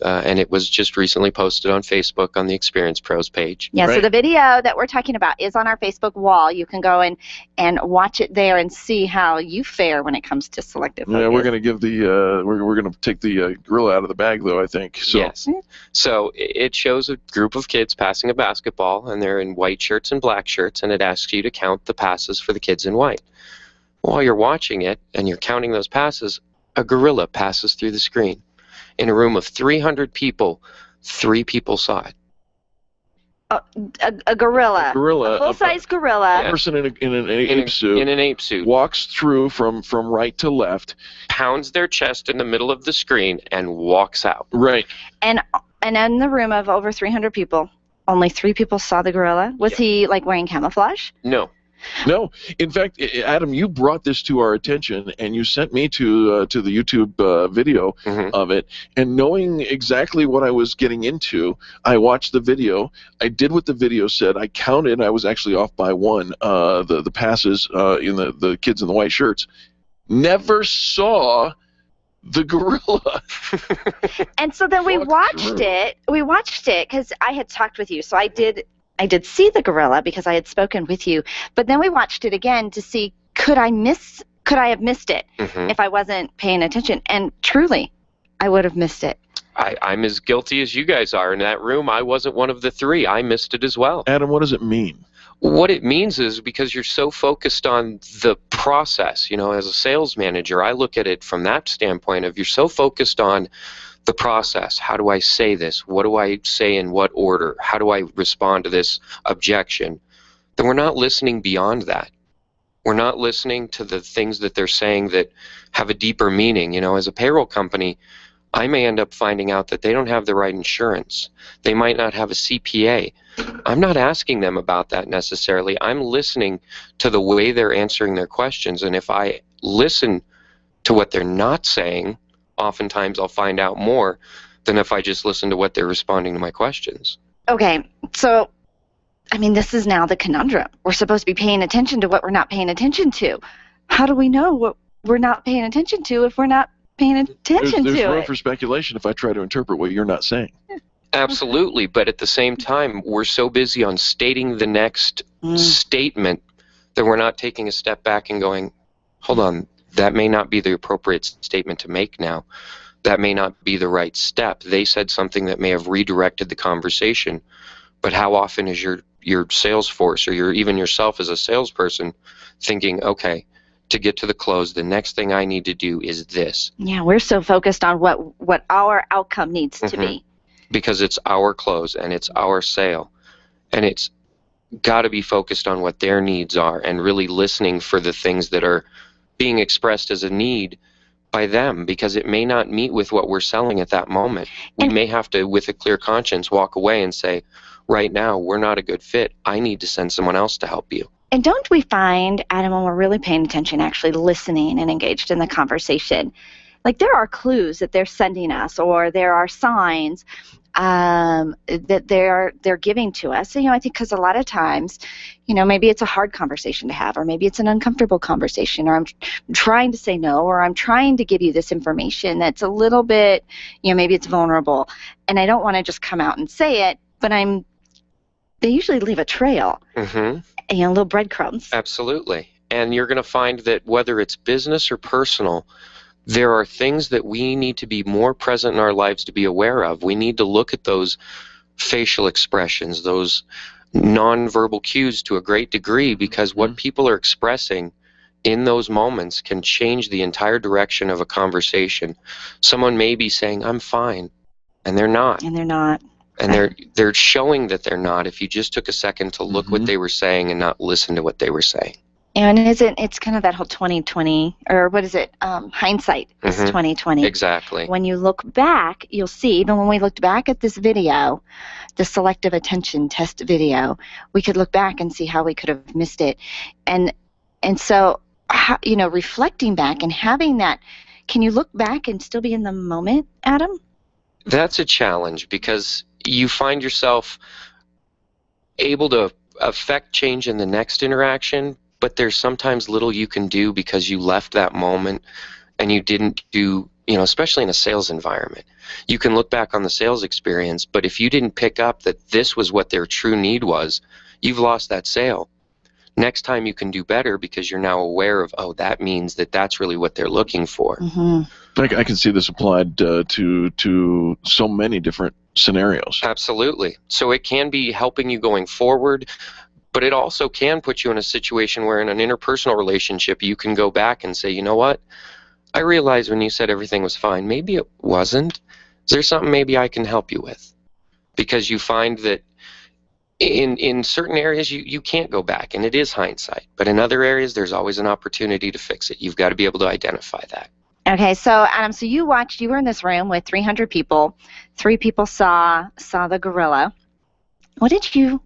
and it was just recently posted on Facebook on the Experience Pros page. Yeah, right. So the video that we're talking about is on our Facebook wall. You can go and watch it there and see how you fare when it comes to selective focus. Yeah, we're going to give we're going to take the gorilla out of the bag, though, I think. So. Yes. So it shows a group of kids passing a basketball, and they're in white shirts and black shirts, and it asks you to count the passes for the kids in white. While you're watching it and you're counting those passes, a gorilla passes through the screen. In a room of 300 people, 3 people saw it. A gorilla. A full-size gorilla. A person in an ape suit. In an ape suit. Walks through from right to left. Pounds their chest in the middle of the screen and walks out. Right. And in the room of over 300 people, only 3 people saw the gorilla. Was he wearing camouflage? No. No. In fact, Adam, you brought this to our attention, and you sent me to the YouTube video of it. And knowing exactly what I was getting into, I watched the video. I did what the video said. I counted. I was actually off by 1. The passes in the kids in the white shirts. Never saw the gorilla. And so then we watched it. We watched it because I had talked with you. So I did see the gorilla because I had spoken with you, but then we watched it again to see could I have missed it if I wasn't paying attention, and truly, I would have missed it. I'm as guilty as you guys are in that room. I wasn't one of the 3. I missed it as well. Adam, what does it mean? What it means is because you're so focused on the process, as a sales manager, I look at it from that standpoint of you're so focused on the process. How do I say this? What do I say in what order? How do I respond to this objection? Then we're not listening beyond that. We're not listening to the things that they're saying that have a deeper meaning. As a payroll company, I may end up finding out that they don't have the right insurance. They might not have a CPA. I'm not asking them about that necessarily. I'm listening to the way they're answering their questions. And if I listen to what they're not saying, oftentimes I'll find out more than if I just listen to what they're responding to my questions. Okay, so, this is now the conundrum. We're supposed to be paying attention to what we're not paying attention to. How do we know what we're not paying attention to if we're not paying attention to it? There's room for speculation if I try to interpret what you're not saying. Absolutely, but at the same time, we're so busy on stating the next statement that we're not taking a step back and going, hold on, that may not be the appropriate statement to make now. That may not be the right step. They said something that may have redirected the conversation, but how often is your sales force or even yourself as a salesperson thinking, okay, to get to the close, the next thing I need to do is this. Yeah, we're so focused on what our outcome needs to be. Because it's our close and it's our sale. And it's got to be focused on what their needs are and really listening for the things that are being expressed as a need by them, because it may not meet with what we're selling at that moment. We may have to, with a clear conscience, walk away and say, right now, we're not a good fit. I need to send someone else to help you. And don't we find, Adam, when we're really paying attention, actually listening and engaged in the conversation, like there are clues that they're sending us, or there are signs, that they're giving to us. I think because a lot of times, maybe it's a hard conversation to have, or maybe it's an uncomfortable conversation, or I'm trying to say no, or I'm trying to give you this information that's a little bit, maybe it's vulnerable, and I don't want to just come out and say it, but they usually leave a trail, little breadcrumbs. Absolutely. And you're going to find that whether it's business or personal, there are things that we need to be more present in our lives to be aware of. We need to look at those facial expressions, those nonverbal cues to a great degree, because what people are expressing in those moments can change the entire direction of a conversation. Someone may be saying, "I'm fine," and they're not. And they're not. And they're showing that they're not if you just took a second to look what they were saying and not listen to what they were saying. And it's kind of that whole 20/20, or what is it? Hindsight is 20/20. Exactly. When you look back, you'll see, even when we looked back at this video, the selective attention test video, we could look back and see how we could have missed it. And so, reflecting back and having that, can you look back and still be in the moment, Adam? That's a challenge, because you find yourself able to affect change in the next interaction, but there's sometimes little you can do because you left that moment and you didn't do, especially in a sales environment. You can look back on the sales experience, but if you didn't pick up that this was what their true need was, you've lost that sale. Next time you can do better because you're now aware of, that means that's really what they're looking for. I can see this applied to so many different scenarios. Absolutely. So it can be helping you going forward, but it also can put you in a situation where in an interpersonal relationship, you can go back and say, you know what? I realized when you said everything was fine, maybe it wasn't. Is there something maybe I can help you with? Because you find that in certain areas, you can't go back, and it is hindsight. But in other areas, there's always an opportunity to fix it. You've got to be able to identify that. Okay, so Adam, you were in this room with 300 people. 3 people saw the gorilla. What did you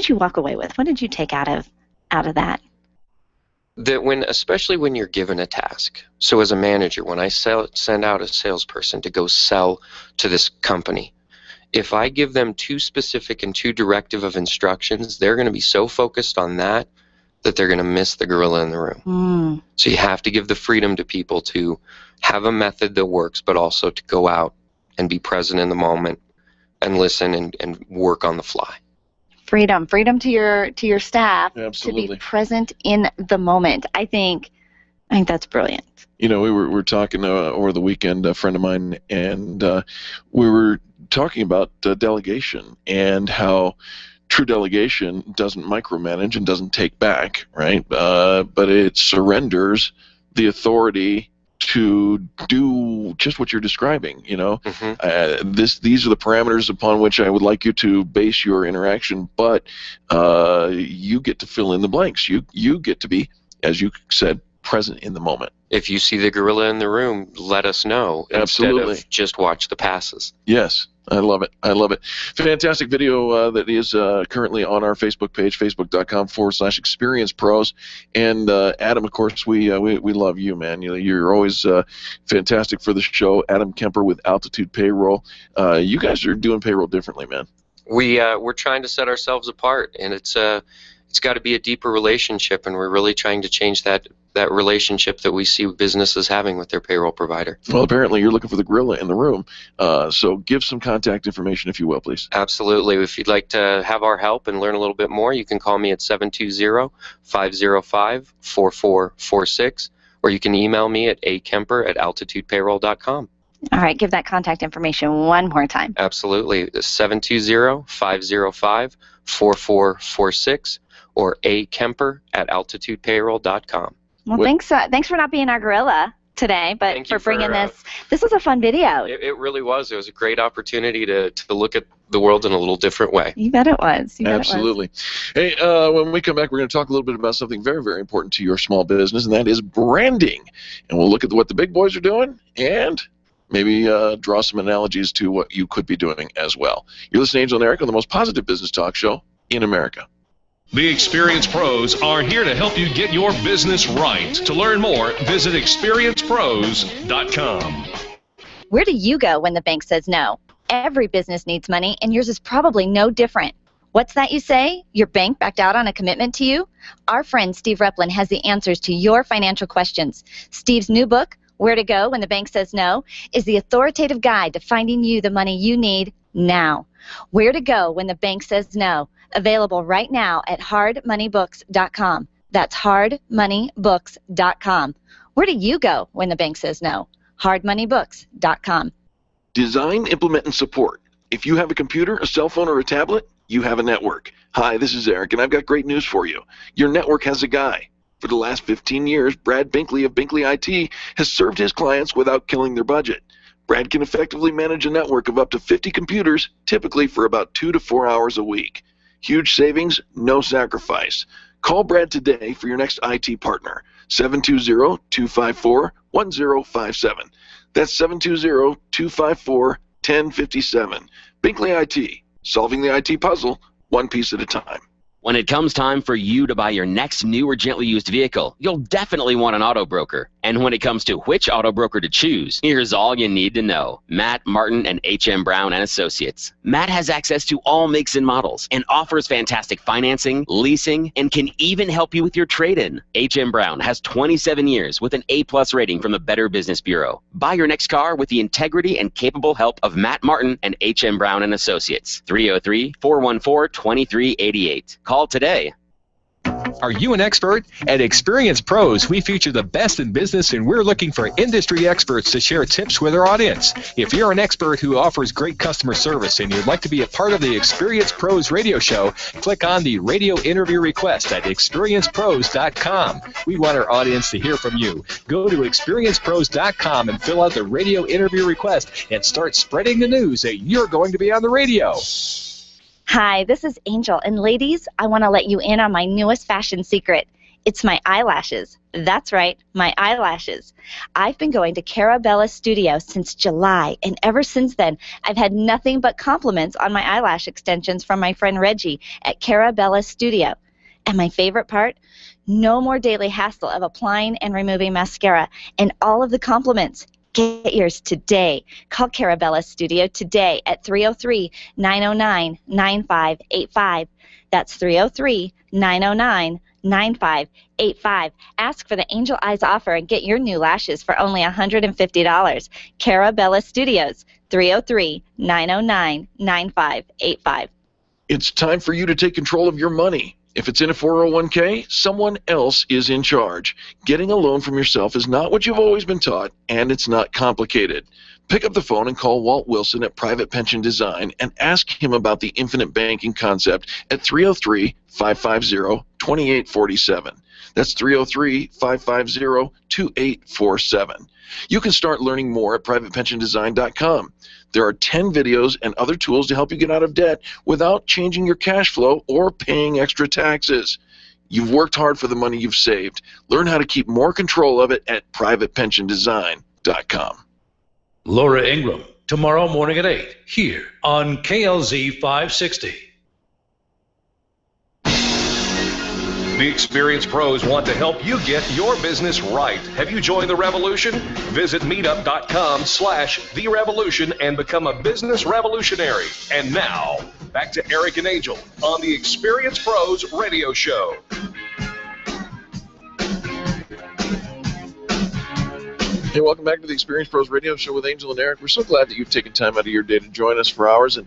walk away with? What did you take out of that? That especially when you're given a task. So as a manager, when I send out a salesperson to go sell to this company, if I give them too specific and too directive of instructions, they're going to be so focused on that they're going to miss the gorilla in the room. So you have to give the freedom to people to have a method that works, but also to go out and be present in the moment and listen and work on the fly. Freedom to your staff. Absolutely. To be present in the moment. I think that's brilliant. We were talking over the weekend, a friend of mine, and we were talking about delegation and how true delegation doesn't micromanage and doesn't take back, right? But it surrenders the authority to do just what you're describing. These are the parameters upon which I would like you to base your interaction, but you get to fill in the blanks. You get to be, as you said, present in the moment. If you see the gorilla in the room, let us know. Absolutely. Instead of just watch the passes. Yes. I love it. Fantastic video that is currently on our Facebook page, facebook.com/Experience Pros. And Adam, of course, we love you, man. You're always fantastic for the show. Adam Kemper with Altitude Payroll. You guys are doing payroll differently, man. We're trying to set ourselves apart, and it's got to be a deeper relationship, and we're really trying to change that relationship that we see businesses having with their payroll provider. Well, apparently you're looking for the gorilla in the room, so give some contact information, if you will, please. Absolutely. If you'd like to have our help and learn a little bit more, you can call me at 720-505-4446, or you can email me at akemper@altitudepayroll.com. All right, give that contact information one more time. Absolutely. 720-505-4446 or akemper@altitudepayroll.com. Well, thanks for not being our gorilla today, but for bringing this. This was a fun video. It really was. It was a great opportunity to look at the world in a little different way. You bet it was. Absolutely. Hey, when we come back, we're going to talk a little bit about something very, very important to your small business, and that is branding. And we'll look at what the big boys are doing and maybe draw some analogies to what you could be doing as well. You're listening to Angel and Eric on the most positive business talk show in America. The Experience Pros are here to help you get your business right. To learn more, visit experiencepros.com. Where do you go when the bank says no? Every business needs money, and yours is probably no different. What's that you say? Your bank backed out on a commitment to you? Our friend Steve Replin has the answers to your financial questions. Steve's new book, Where to Go When the Bank Says No, is the authoritative guide to finding you the money you need now. Where to Go When the Bank Says No, available right now at hardmoneybooks.com. That's hardmoneybooks.com. Where do you go when the bank says no? hardmoneybooks.com. Design, implement, and support. If you have a computer, a cell phone, or a tablet, you have a network. Hi, this is Eric, and I've got great news for you. Your network has a guy. For the last 15 years, Brad Binkley of Binkley IT has served his clients without killing their budget. Brad can effectively manage a network of up to 50 computers, typically for about 2 to 4 hours a week. Huge savings, no sacrifice. Call Brad today for your next IT partner, 720-254-1057. That's 720-254-1057. Binkley IT, solving the IT puzzle, one piece at a time. When it comes time for you to buy your next new or gently used vehicle, you'll definitely want an auto broker. And when it comes to which auto broker to choose, here's all you need to know. Matt Martin and H.M. Brown and Associates. Matt has access to all makes and models and offers fantastic financing, leasing, and can even help you with your trade-in. H.M. Brown has 27 years with an A+ rating from the Better Business Bureau. Buy your next car with the integrity and capable help of Matt Martin and H.M. Brown and Associates. 303-414-2388. Call today. Are you an expert? At Experience Pros, we feature the best in business, and we're looking for industry experts to share tips with our audience. If you're an expert who offers great customer service and you'd like to be a part of the Experience Pros radio show, click on the radio interview request at experiencepros.com. We want our audience to hear from you. Go to experiencepros.com and fill out the radio interview request and start spreading the news that you're going to be on the radio. Hi, this is Angel, and ladies, I want to let you in on my newest fashion secret. It's my eyelashes. That's right, my eyelashes. I've been going to Carabella Studio since July, and ever since then, I've had nothing but compliments on my eyelash extensions from my friend Reggie at Carabella Studio. And my favorite part? No more daily hassle of applying and removing mascara, and all of the compliments. Get yours today. Call Carabella Studio today at 303-909-9585. That's 303-909-9585. Ask for the Angel Eyes offer and get your new lashes for only $150. Carabella Studios, 303-909-9585. It's time for you to take control of your money. If it's in a 401k, someone else is in charge. Getting a loan from yourself is not what you've always been taught, and it's not complicated. Pick up the phone and call Walt Wilson at Private Pension Design and ask him about the infinite banking concept at 303-550-2847. That's 303-550-2847. You can start learning more at privatepensiondesign.com. There are 10 videos and other tools to help you get out of debt without changing your cash flow or paying extra taxes. You've worked hard for the money you've saved. Learn how to keep more control of it at privatepensiondesign.com. Laura Ingram, tomorrow morning at 8, here on KLZ 560. The experienced pros want to help you get your business right. Have you joined the revolution? Visit meetup.com/therevolution and become a business revolutionary. And now, back to Eric and Angel on the Experienced Pros radio show. Hey, welcome back to the Experience Pros Radio Show with Angel and Eric. We're so glad that you've taken time out of your day to join us for hours. And,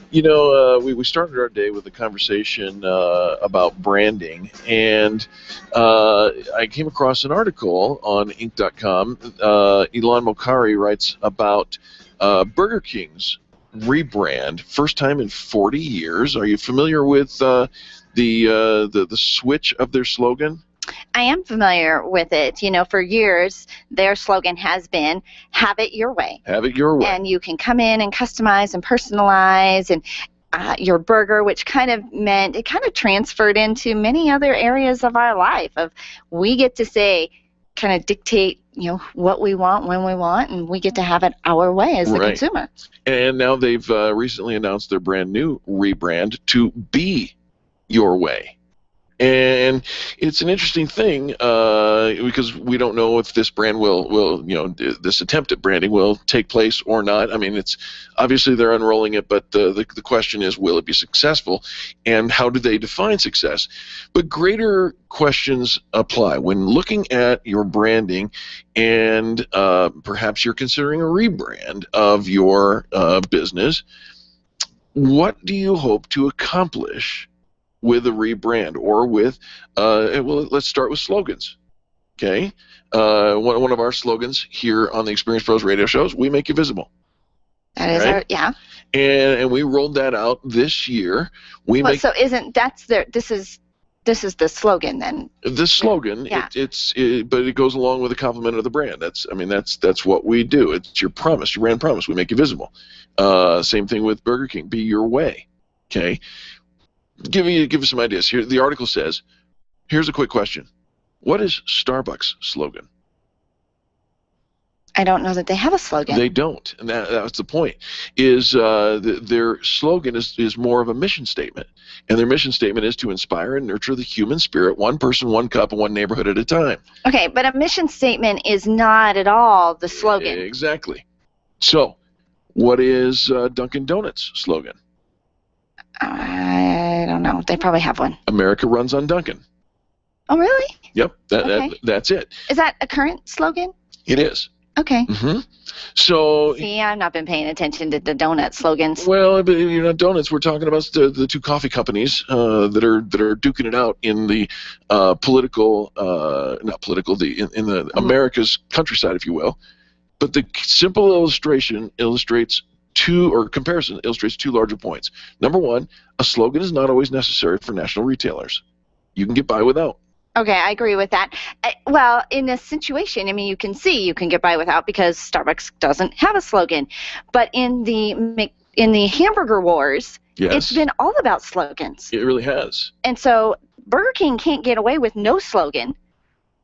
you know, we started our day with a conversation about branding. And I came across an article on Inc.com. Elon Mokari writes about Burger King's rebrand, first time in 40 years. Are you familiar with the switch of their slogan? I am familiar with it. You know, for years, their slogan has been, have it your way. Have it your way. And you can come in and customize and personalize and your burger, which kind of meant, it kind of transferred into many other areas of our life of we get to say, kind of dictate, you know, what we want, when we want, and we get to have it our way as the consumer. And now they've recently announced their brand new rebrand to Be Your Way. And it's an interesting thing because we don't know if this brand will this attempt at branding will take place or not. I mean, it's obviously they're unrolling it, but the question is, will it be successful, and how do they define success? But greater questions apply when looking at your branding, and perhaps you're considering a rebrand of your business. What do you hope to accomplish with a rebrand, or with, well, let's start with slogans, okay? One of our slogans here on the Experience Pros radio shows, we make you visible. That is right? yeah. And we rolled that out this year. So this is the slogan then? The slogan, yeah. But it goes along with the complement of the brand. That's what we do. It's your promise, your brand promise. We make you visible. Same thing with Burger King. Be your way, okay? Give us some ideas. Here, the article says, here's a quick question. What is Starbucks' slogan? I don't know that they have a slogan. They don't, and that's the point. Is their slogan is more of a mission statement, and their mission statement is to inspire and nurture the human spirit, one person, one cup, and one neighborhood at a time. Okay, but a mission statement is not at all the slogan. Exactly. So, what is Dunkin' Donuts' slogan? I don't know. They probably have one. America runs on Dunkin'. Oh, really? Yep, that's it. Is that a current slogan? It is. Okay. Mm-hmm. So. See, I've not been paying attention to the donut slogans. Well, donuts. We're talking about the two coffee companies that are duking it out in the America's countryside, if you will. But the simple comparison illustrates two larger points. Number one, a slogan is not always necessary for national retailers. You can get by without. Okay, I agree with that. Well, in this situation, I mean, you can get by without because Starbucks doesn't have a slogan. But in the hamburger wars, yes, it's been all about slogans. It really has. And so Burger King can't get away with no slogan.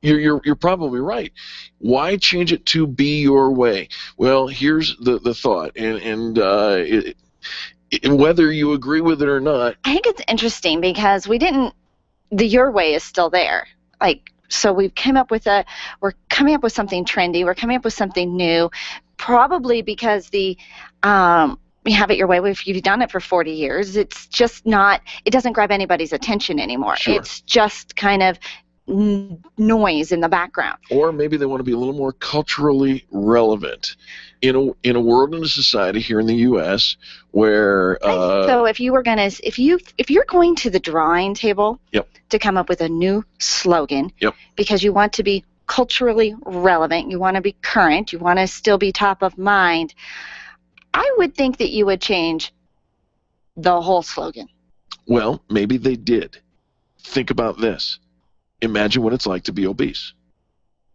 You're probably right. Why change it to be your way? Well, here's the thought, and whether you agree with it or not. I think it's interesting because the your way is still there. So we're coming up with something trendy. We're coming up with something new, probably because you have it your way. If you've done it for 40 years, it's just not. It doesn't grab anybody's attention anymore. Sure. It's just kind of noise in the background. Or maybe they want to be a little more culturally relevant in a world and a society here in the U.S. where. So if you're going to the drawing table, yep, to come up with a new slogan, yep, because you want to be culturally relevant, you want to be current, you want to still be top of mind, I would think that you would change the whole slogan. Well, maybe they did. Think about this. Imagine what it's like to be obese.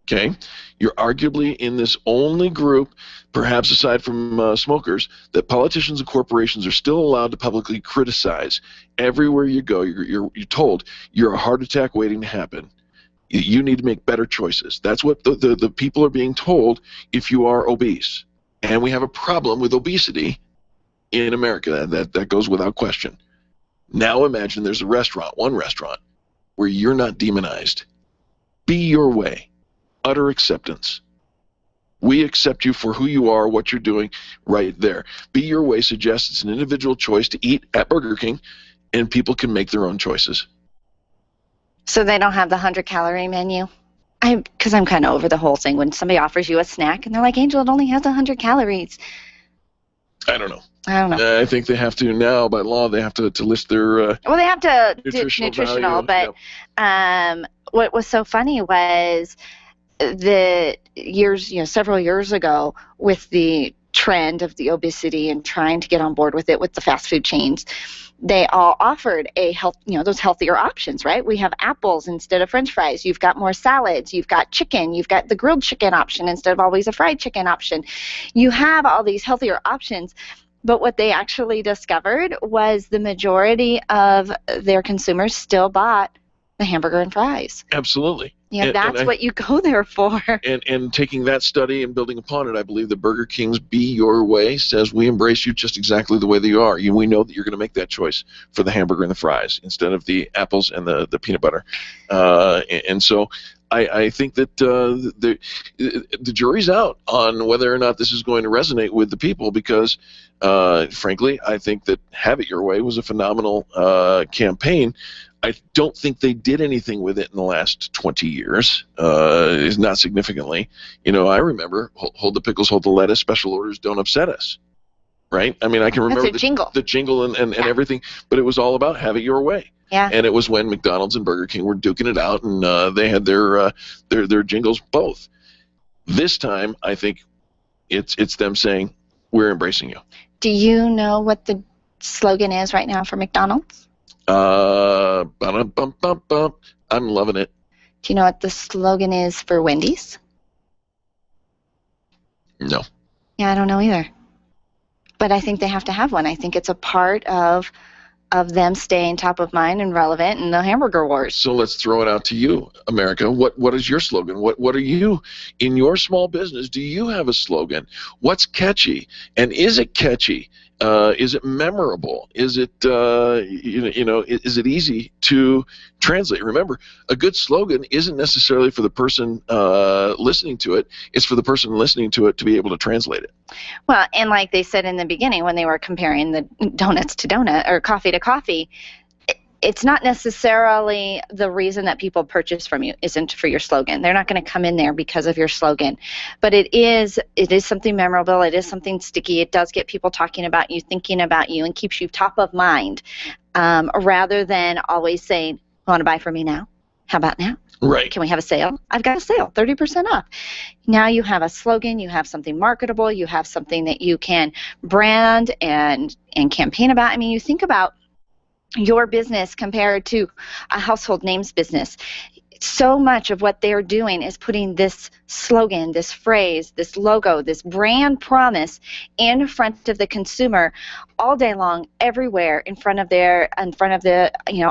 Okay? You're arguably in this only group, perhaps aside from smokers, that politicians and corporations are still allowed to publicly criticize. Everywhere you go, you're told you're a heart attack waiting to happen. You need to make better choices. That's what the people are being told if you are obese. And we have a problem with obesity in America. That goes without question. Now imagine there's one restaurant, where you're not demonized. Be your way. Utter acceptance. We accept you for who you are, what you're doing, right there. Be your way suggests it's an individual choice to eat at Burger King, and people can make their own choices. So they don't have the 100-calorie menu? Because I'm kind of over the whole thing when somebody offers you a snack, and they're like, Angel, it only has 100 calories. I don't know. I think they have to now, by law, they have to list their well, they have to nutritional value, but yep. What was so funny was several years ago, with the trend of the obesity and trying to get on board with it with the fast food chains, they all offered those healthier options, right? We have apples instead of French fries. You've got more salads. You've got chicken. You've got the grilled chicken option instead of always a fried chicken option. You have all these healthier options. But what they actually discovered was the majority of their consumers still bought the hamburger and fries. Absolutely. Yeah, that's what you go there for. And taking that study and building upon it, I believe that Burger King's Be Your Way says we embrace you just exactly the way that you are. We know that you're going to make that choice for the hamburger and the fries instead of the apples and the peanut butter. And so I think that the jury's out on whether or not this is going to resonate with the people because, frankly, I think that Have It Your Way was a phenomenal campaign. I don't think they did anything with it in the last 20 years, not significantly. I remember hold the pickles, hold the lettuce, special orders don't upset us, right? I mean, I can remember the jingle and everything, but it was all about have it your way. Yeah. And it was when McDonald's and Burger King were duking it out, and they had their jingles both. This time, I think it's them saying, we're embracing you. Do you know what the slogan is right now for McDonald's? I'm loving it. Do you know what the slogan is for Wendy's? No. Yeah, I don't know either. But I think they have to have one. I think it's a part of them staying top of mind and relevant in the hamburger wars. So let's throw it out to you, America. What is your slogan? What are you in your small business? Do you have a slogan? What's catchy? And is it catchy? Is it memorable? Is it is it easy to translate? Remember, a good slogan isn't necessarily for the person listening to it. It's for the person listening to it to be able to translate it. Well, and like they said in the beginning when they were comparing the donuts to donut or coffee to coffee, it's not necessarily the reason that people purchase from you isn't for your slogan. They're not going to come in there because of your slogan. But it is something memorable. It is something sticky. It does get people talking about you, thinking about you, and keeps you top of mind rather than always saying, want to buy from me now? How about now? Right. Can we have a sale? I've got a sale, 30% off. Now you have a slogan. You have something marketable. You have something that you can brand and campaign about. I mean, you think about your business compared to a household names business. So much of what they're doing is putting this slogan, this phrase, this logo, this brand promise in front of the consumer all day long, everywhere, in front of the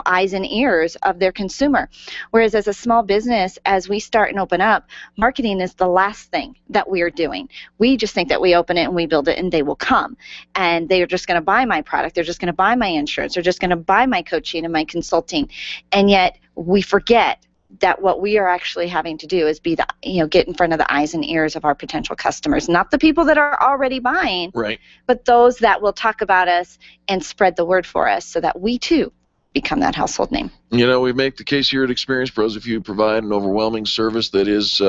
eyes and ears of their consumer. Whereas as a small business, as we start and open up, marketing is the last thing that we are doing. We just think that we open it and we build it and they will come. And they are just going to buy my product. They're just going to buy my insurance. They're just going to buy my coaching and my consulting. And yet we forget that what we are actually having to do is get in front of the eyes and ears of our potential customers, not the people that are already buying, right, but those that will talk about us and spread the word for us so that we too become that household name. We make the case here at Experience Pros, if you provide an overwhelming service that is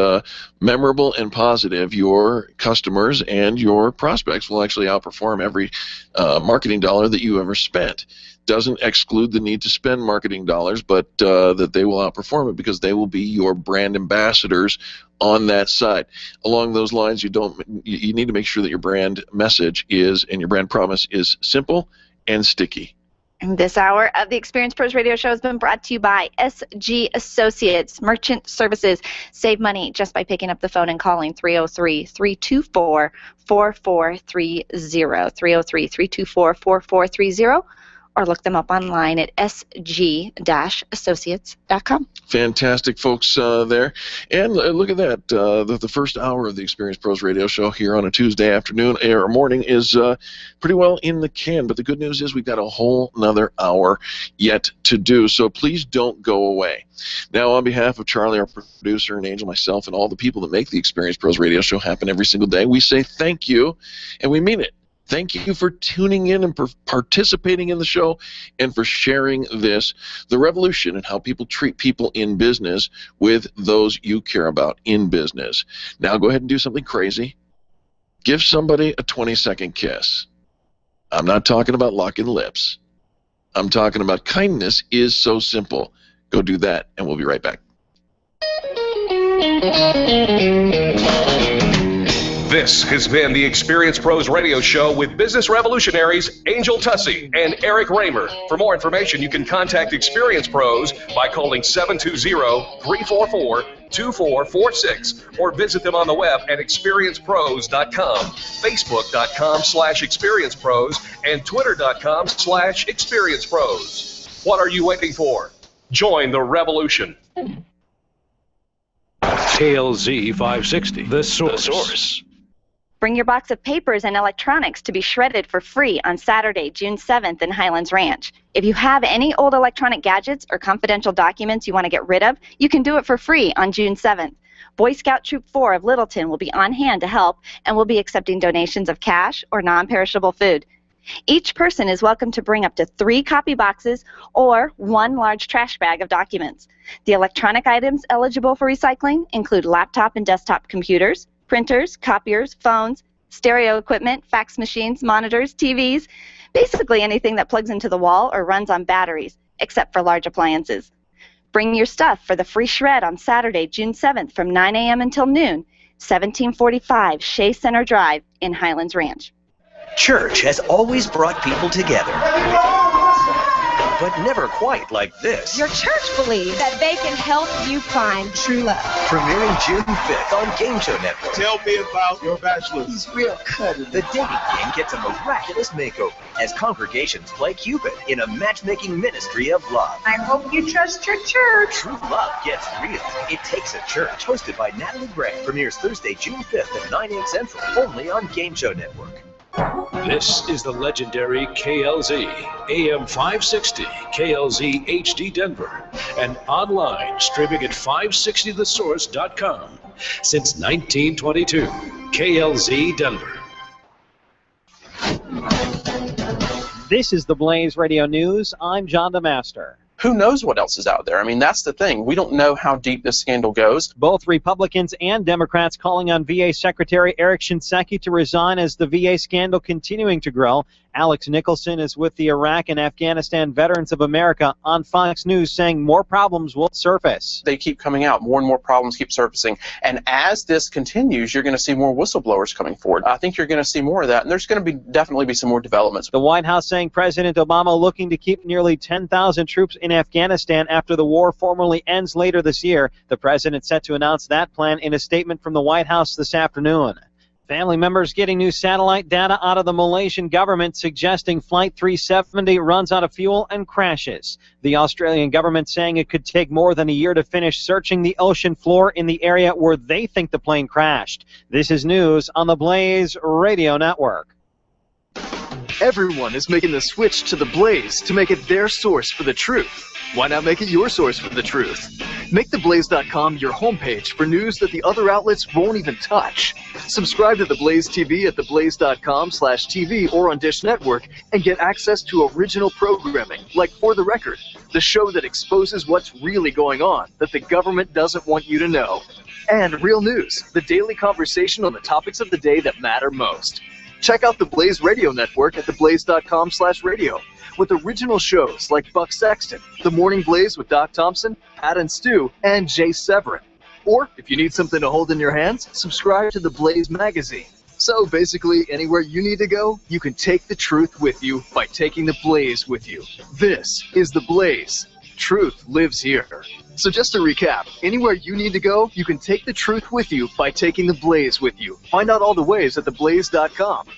memorable and positive, your customers and your prospects will actually outperform every marketing dollar that you ever spent. Doesn't exclude the need to spend marketing dollars, but that they will outperform it because they will be your brand ambassadors on that side. Along those lines, you need to make sure that your brand message and your brand promise is simple and sticky. And this hour of the Experience Pros Radio Show has been brought to you by SG Associates Merchant Services. Save money just by picking up the phone and calling 303-324-4430, 303-324-4430, or look them up online at sg-associates.com. Fantastic folks there. And look at that. The first hour of the Experience Pros Radio Show here on a Tuesday afternoon or morning is pretty well in the can. But the good news is we've got a whole nother hour yet to do. So please don't go away. Now, on behalf of Charlie, our producer, and Angel, myself, and all the people that make the Experience Pros Radio Show happen every single day, we say thank you, and we mean it. Thank you for tuning in and for participating in the show and for sharing this, the revolution in how people treat people in business with those you care about in business. Now go ahead and do something crazy. Give somebody a 20-second kiss. I'm not talking about locking lips. I'm talking about kindness is so simple. Go do that, and we'll be right back. This has been the Experience Pros Radio Show with business revolutionaries Angel Tussey and Eric Raymer. For more information, you can contact Experience Pros by calling 720-344-2446 or visit them on the web at experiencepros.com, facebook.com/experiencepros, and twitter.com/experiencepros. What are you waiting for? Join the revolution. KLZ 560, The Source. Bring your box of papers and electronics to be shredded for free on Saturday, June 7th in Highlands Ranch. If you have any old electronic gadgets or confidential documents you want to get rid of, you can do it for free on June 7th. Boy Scout Troop 4 of Littleton will be on hand to help and will be accepting donations of cash or non-perishable food. Each person is welcome to bring up to 3 copy boxes or 1 large trash bag of documents. The electronic items eligible for recycling include laptop and desktop computers, printers, copiers, phones, stereo equipment, fax machines, monitors, TVs, basically anything that plugs into the wall or runs on batteries, except for large appliances. Bring your stuff for the free shred on Saturday, June 7th from 9 a.m. until noon, 1745 Shea Center Drive in Highlands Ranch. Church has always brought people together, but never quite like this. Your church believes that they can help you find true love. Premiering June 5th on Game Show Network. Tell me about your bachelor. He's real cuddly. The dating game gets a miraculous makeover as congregations play Cupid in a matchmaking ministry of love. I hope you trust your church. True love gets real. It Takes a Church, hosted by Natalie Gray. Premieres Thursday, June 5th at 9 8 Central, only on Game Show Network. This is the legendary KLZ, AM 560, KLZ HD Denver, and online streaming at 560thesource.com. Since 1922, KLZ Denver. This is the Blaze Radio News. I'm John DeMaster. Who knows what else is out there? I mean, that's the thing. We don't know how deep this scandal goes. Both Republicans and Democrats calling on VA Secretary Eric Shinseki to resign as the VA scandal continuing to grow. Alex Nicholson is with the Iraq and Afghanistan Veterans of America on Fox News saying more problems will surface. They keep coming out. More and more problems keep surfacing. And as this continues, you're going to see more whistleblowers coming forward. I think you're going to see more of that, and there's going to definitely be some more developments. The White House saying President Obama looking to keep nearly 10,000 troops in Afghanistan after the war formally ends later this year. The president set to announce that plan in a statement from the White House this afternoon. Family members getting new satellite data out of the Malaysian government suggesting Flight 370 runs out of fuel and crashes. The Australian government saying it could take more than a year to finish searching the ocean floor in the area where they think the plane crashed. This is news on the Blaze Radio Network. Everyone is making the switch to the Blaze to make it their source for the truth. Why not make it your source for the truth? Make theblaze.com your homepage for news that the other outlets won't even touch. Subscribe to The Blaze TV at theblaze.com/TV or on Dish Network and get access to original programming like For the Record, the show that exposes what's really going on that the government doesn't want you to know. And Real News, the daily conversation on the topics of the day that matter most. Check out the Blaze Radio Network at theblaze.com/radio with original shows like Buck Sexton, The Morning Blaze with Doc Thompson, Pat and Stu, and Jay Severin. Or, if you need something to hold in your hands, subscribe to the Blaze magazine. So basically, anywhere you need to go, you can take the truth with you by taking the Blaze with you. This is the Blaze. Truth lives here. So just to recap, anywhere you need to go, you can take the truth with you by taking the Blaze with you. Find out all the ways at theblaze.com.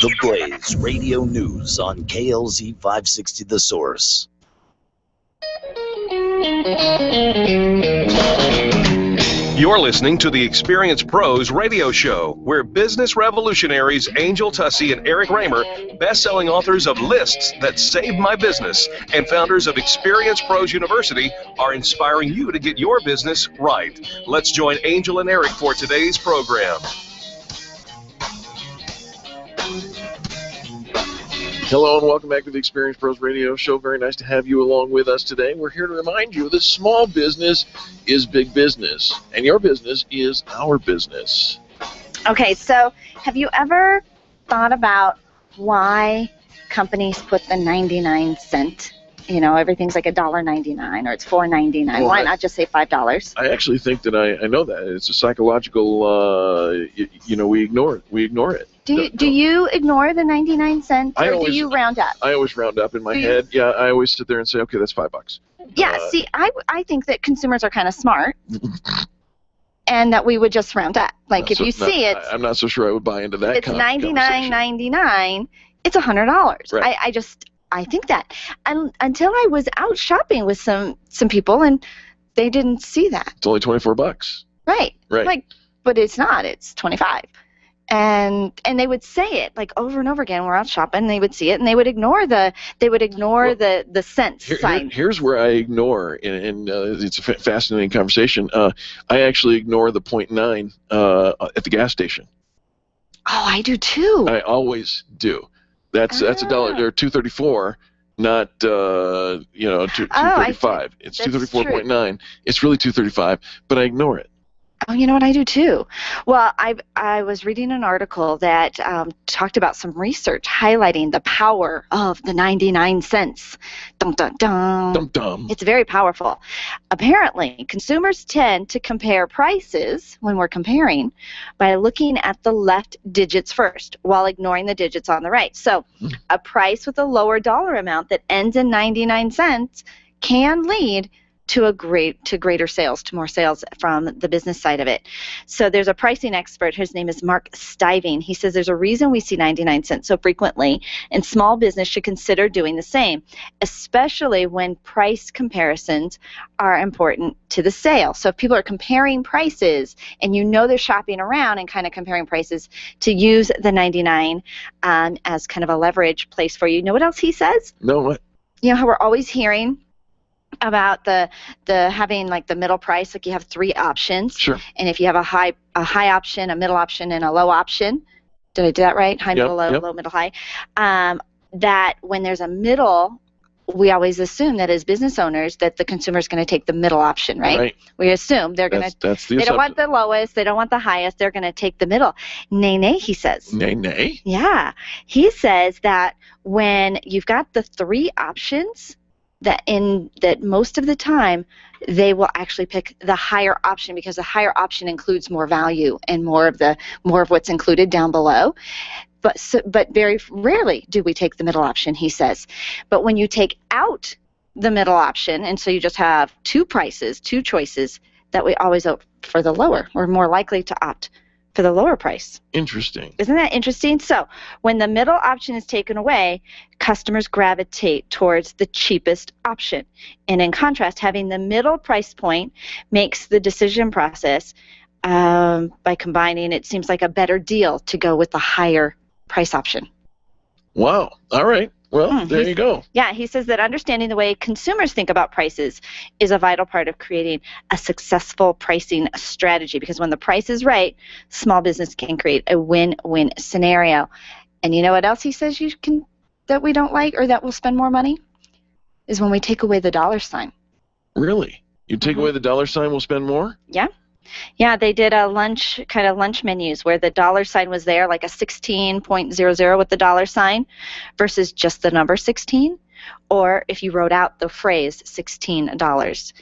The Blaze Radio News on KLZ 560 The Source. You're listening to the Experience Pros radio show, where business revolutionaries Angel Tussey and Eric Raymer, best-selling authors of Lists That Saved My Business and founders of Experience Pros University, are inspiring you to get your business right. Let's join Angel and Eric for today's program. Hello and welcome back to the Experience Pros Radio Show. Very nice to have you along with us today. We're here to remind you that small business is big business, and your business is our business. Okay, so have you ever thought about why companies put the 99-cent? You know, everything's like $1.99 or it's $4.99. Well, why not just say $5? I actually think that I know that. It's a psychological, we ignore it. We ignore it. Do you ignore the 99 cents, or do you round up? I always round up in my head. Yeah, I always sit there and say, okay, that's $5. Yeah, see, I think that consumers are kind of smart, and that we would just round up. Like if you see it, I'm not so sure I would buy into that. It's $99.99. It's $100. Right. I think that. Until I was out shopping with some people, and they didn't see that. It's only $24. Right. Right. Like, but it's not. It's 25. And they would say it like over and over again. We're out shopping. They would see it, and they would ignore the cents sign. Here's where I ignore, and it's a fascinating conversation. I actually ignore the 0.9 at the gas station. Oh, I do too. I always do. That's $1 or $2.34, not $2.35. It's 234.9. It's really 2.35, but I ignore it. Oh, you know what? I do too. Well, I was reading an article that talked about some research highlighting the power of the 99 cents. Dum, dum, dum. Dum, dum. It's very powerful. Apparently, consumers tend to compare prices when we're comparing by looking at the left digits first while ignoring the digits on the right. So a price with a lower dollar amount that ends in 99 cents can lead to greater sales, to more sales from the business side of it. So there's a pricing expert. His name is Mark Stiving. He says there's a reason we see 99 cents so frequently, and small business should consider doing the same, especially when price comparisons are important to the sale. So if people are comparing prices and you know they're shopping around and kind of comparing prices, to use the 99 as kind of a leverage place for you. You know what else he says? No, what? You know how we're always hearing about the having like the middle price, like you have 3 options. Sure. And if you have a high option, a middle option, and a low option, did I do that right? High, middle, low, low, middle, high. That when there's a middle, we always assume that as business owners that the consumer is going to take the middle option, right? Right. We assume they're going to. They don't want the lowest. They don't want the highest. They're going to take the middle. Nay, he says. Nay. Yeah, he says that when you've got the 3 options, that most of the time they will actually pick the higher option, because the higher option includes more value and more of what's included down below. But very rarely do we take the middle option, he says. But when you take out the middle option, and so you just have 2 prices, 2 choices, that we always opt for the lower. We're more likely to opt for the lower price. Interesting. Isn't that interesting? So when the middle option is taken away, customers gravitate towards the cheapest option. And in contrast, having the middle price point makes the decision process, by combining, it seems like a better deal to go with the higher price option. Wow. All right. Well, there you go. Yeah, he says that understanding the way consumers think about prices is a vital part of creating a successful pricing strategy, because when the price is right, small business can create a win-win scenario. And you know what else he says that we don't like, or that will spend more money? Is when we take away the dollar sign. Really? You take away the dollar sign, we'll spend more? Yeah. Yeah, they did a lunch menus where the dollar sign was there, like a 16.00 with the dollar sign, versus just the number 16, or if you wrote out the phrase $16.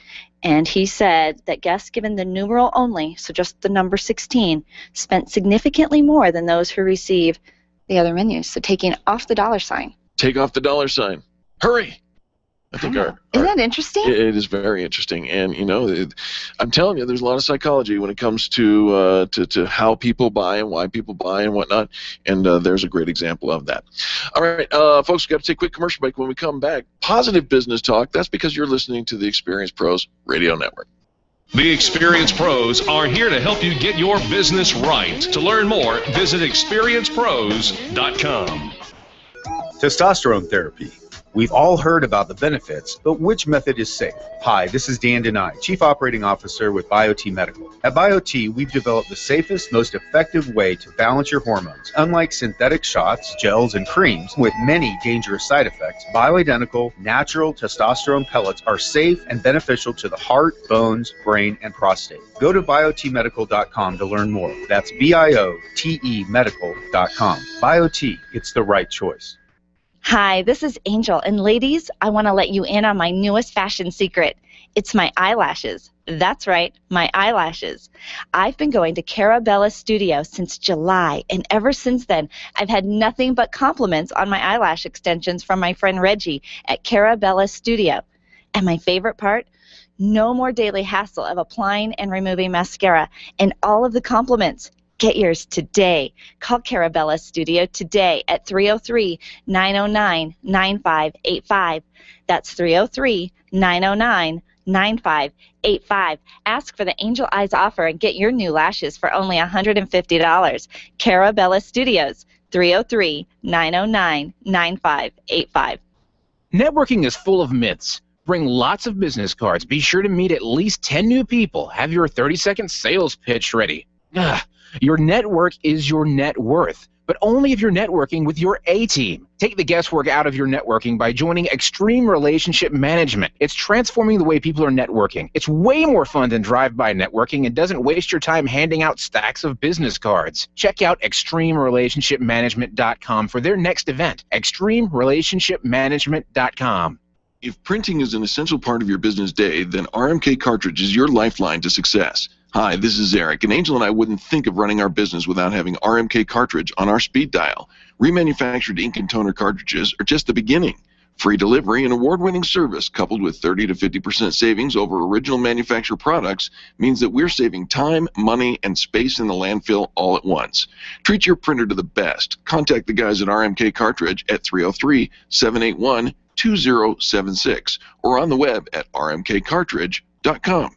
And he said that guests given the numeral only, so just the number 16, spent significantly more than those who receive the other menus. So taking off the dollar sign. Take off the dollar sign. Hurry! I think Isn't that interesting? It is very interesting, and I'm telling you, there's a lot of psychology when it comes to how people buy and why people buy and whatnot, and there's a great example of that. All right, folks, we've got to take a quick commercial break. When we come back, positive business talk. That's because you're listening to the Experience Pros Radio Network. The Experience Pros are here to help you get your business right. To learn more, visit experiencepros.com. Testosterone therapy. We've all heard about the benefits, but which method is safe? Hi, this is Dan Denai, Chief Operating Officer with BioT Medical. At BioT, we've developed the safest, most effective way to balance your hormones. Unlike synthetic shots, gels, and creams with many dangerous side effects, bioidentical, natural testosterone pellets are safe and beneficial to the heart, bones, brain, and prostate. Go to biotmedical.com to learn more. That's BIOTE medical.com. BioT, it's the right choice. Hi, this is Angel, and ladies, I want to let you in on my newest fashion secret. It's my eyelashes. That's right, my eyelashes. I've been going to Carabella Studio since July, and ever since then, I've had nothing but compliments on my eyelash extensions from my friend Reggie at Carabella Studio. And my favorite part? No more daily hassle of applying and removing mascara, and all of the compliments Get yours today. Call Carabella Studio today at 303-909-9585. That's 303-909-9585. Ask for the Angel Eyes offer and get your new lashes for only $150. Carabella Studios, 303-909-9585. Networking is full of myths. Bring lots of business cards. Be sure to meet at least 10 new people. Have your 30-second sales pitch ready. Your network is your net worth, but only if you're networking with your A-team. Take the guesswork out of your networking by joining Extreme Relationship Management. It's transforming the way people are networking. It's way more fun than drive-by networking and doesn't waste your time handing out stacks of business cards. Check out ExtremeRelationshipManagement.com for their next event. ExtremeRelationshipManagement.com. If printing is an essential part of your business day, then RMK Cartridge is your lifeline to success. Hi, this is Eric, and Angel and I wouldn't think of running our business without having RMK Cartridge on our speed dial. Remanufactured ink and toner cartridges are just the beginning. Free delivery and award-winning service coupled with 30 to 50% savings over original manufacturer products means that we're saving time, money, and space in the landfill all at once. Treat your printer to the best. Contact the guys at RMK Cartridge at 303-781-2076 or on the web at rmkcartridge.com.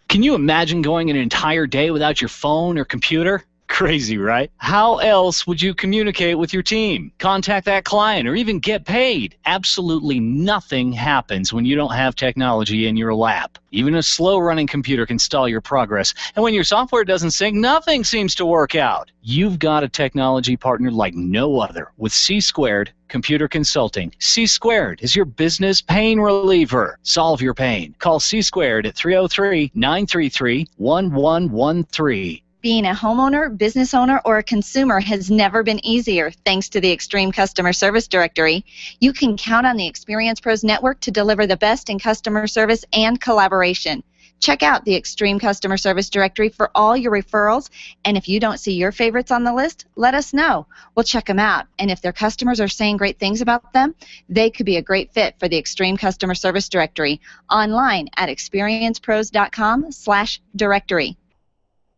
Can you imagine going an entire day without your phone or computer? Crazy, right? How else would you communicate with your team, contact that client, or even get paid? Absolutely nothing happens when you don't have technology in your lap. Even a slow-running computer can stall your progress, and when your software doesn't sync, nothing seems to work out. You've got a technology partner like no other with C-Squared Computer Consulting. C-Squared is your business pain reliever. Solve your pain. Call C-Squared at 303-933-1113. Being a homeowner, business owner, or a consumer has never been easier thanks to the Extreme Customer Service Directory. You can count on the Experience Pros Network to deliver the best in customer service and collaboration. Check out the Extreme Customer Service Directory for all your referrals, and if you don't see your favorites on the list, let us know. We'll check them out, and if their customers are saying great things about them, they could be a great fit for the Extreme Customer Service Directory online at experiencepros.com/directory.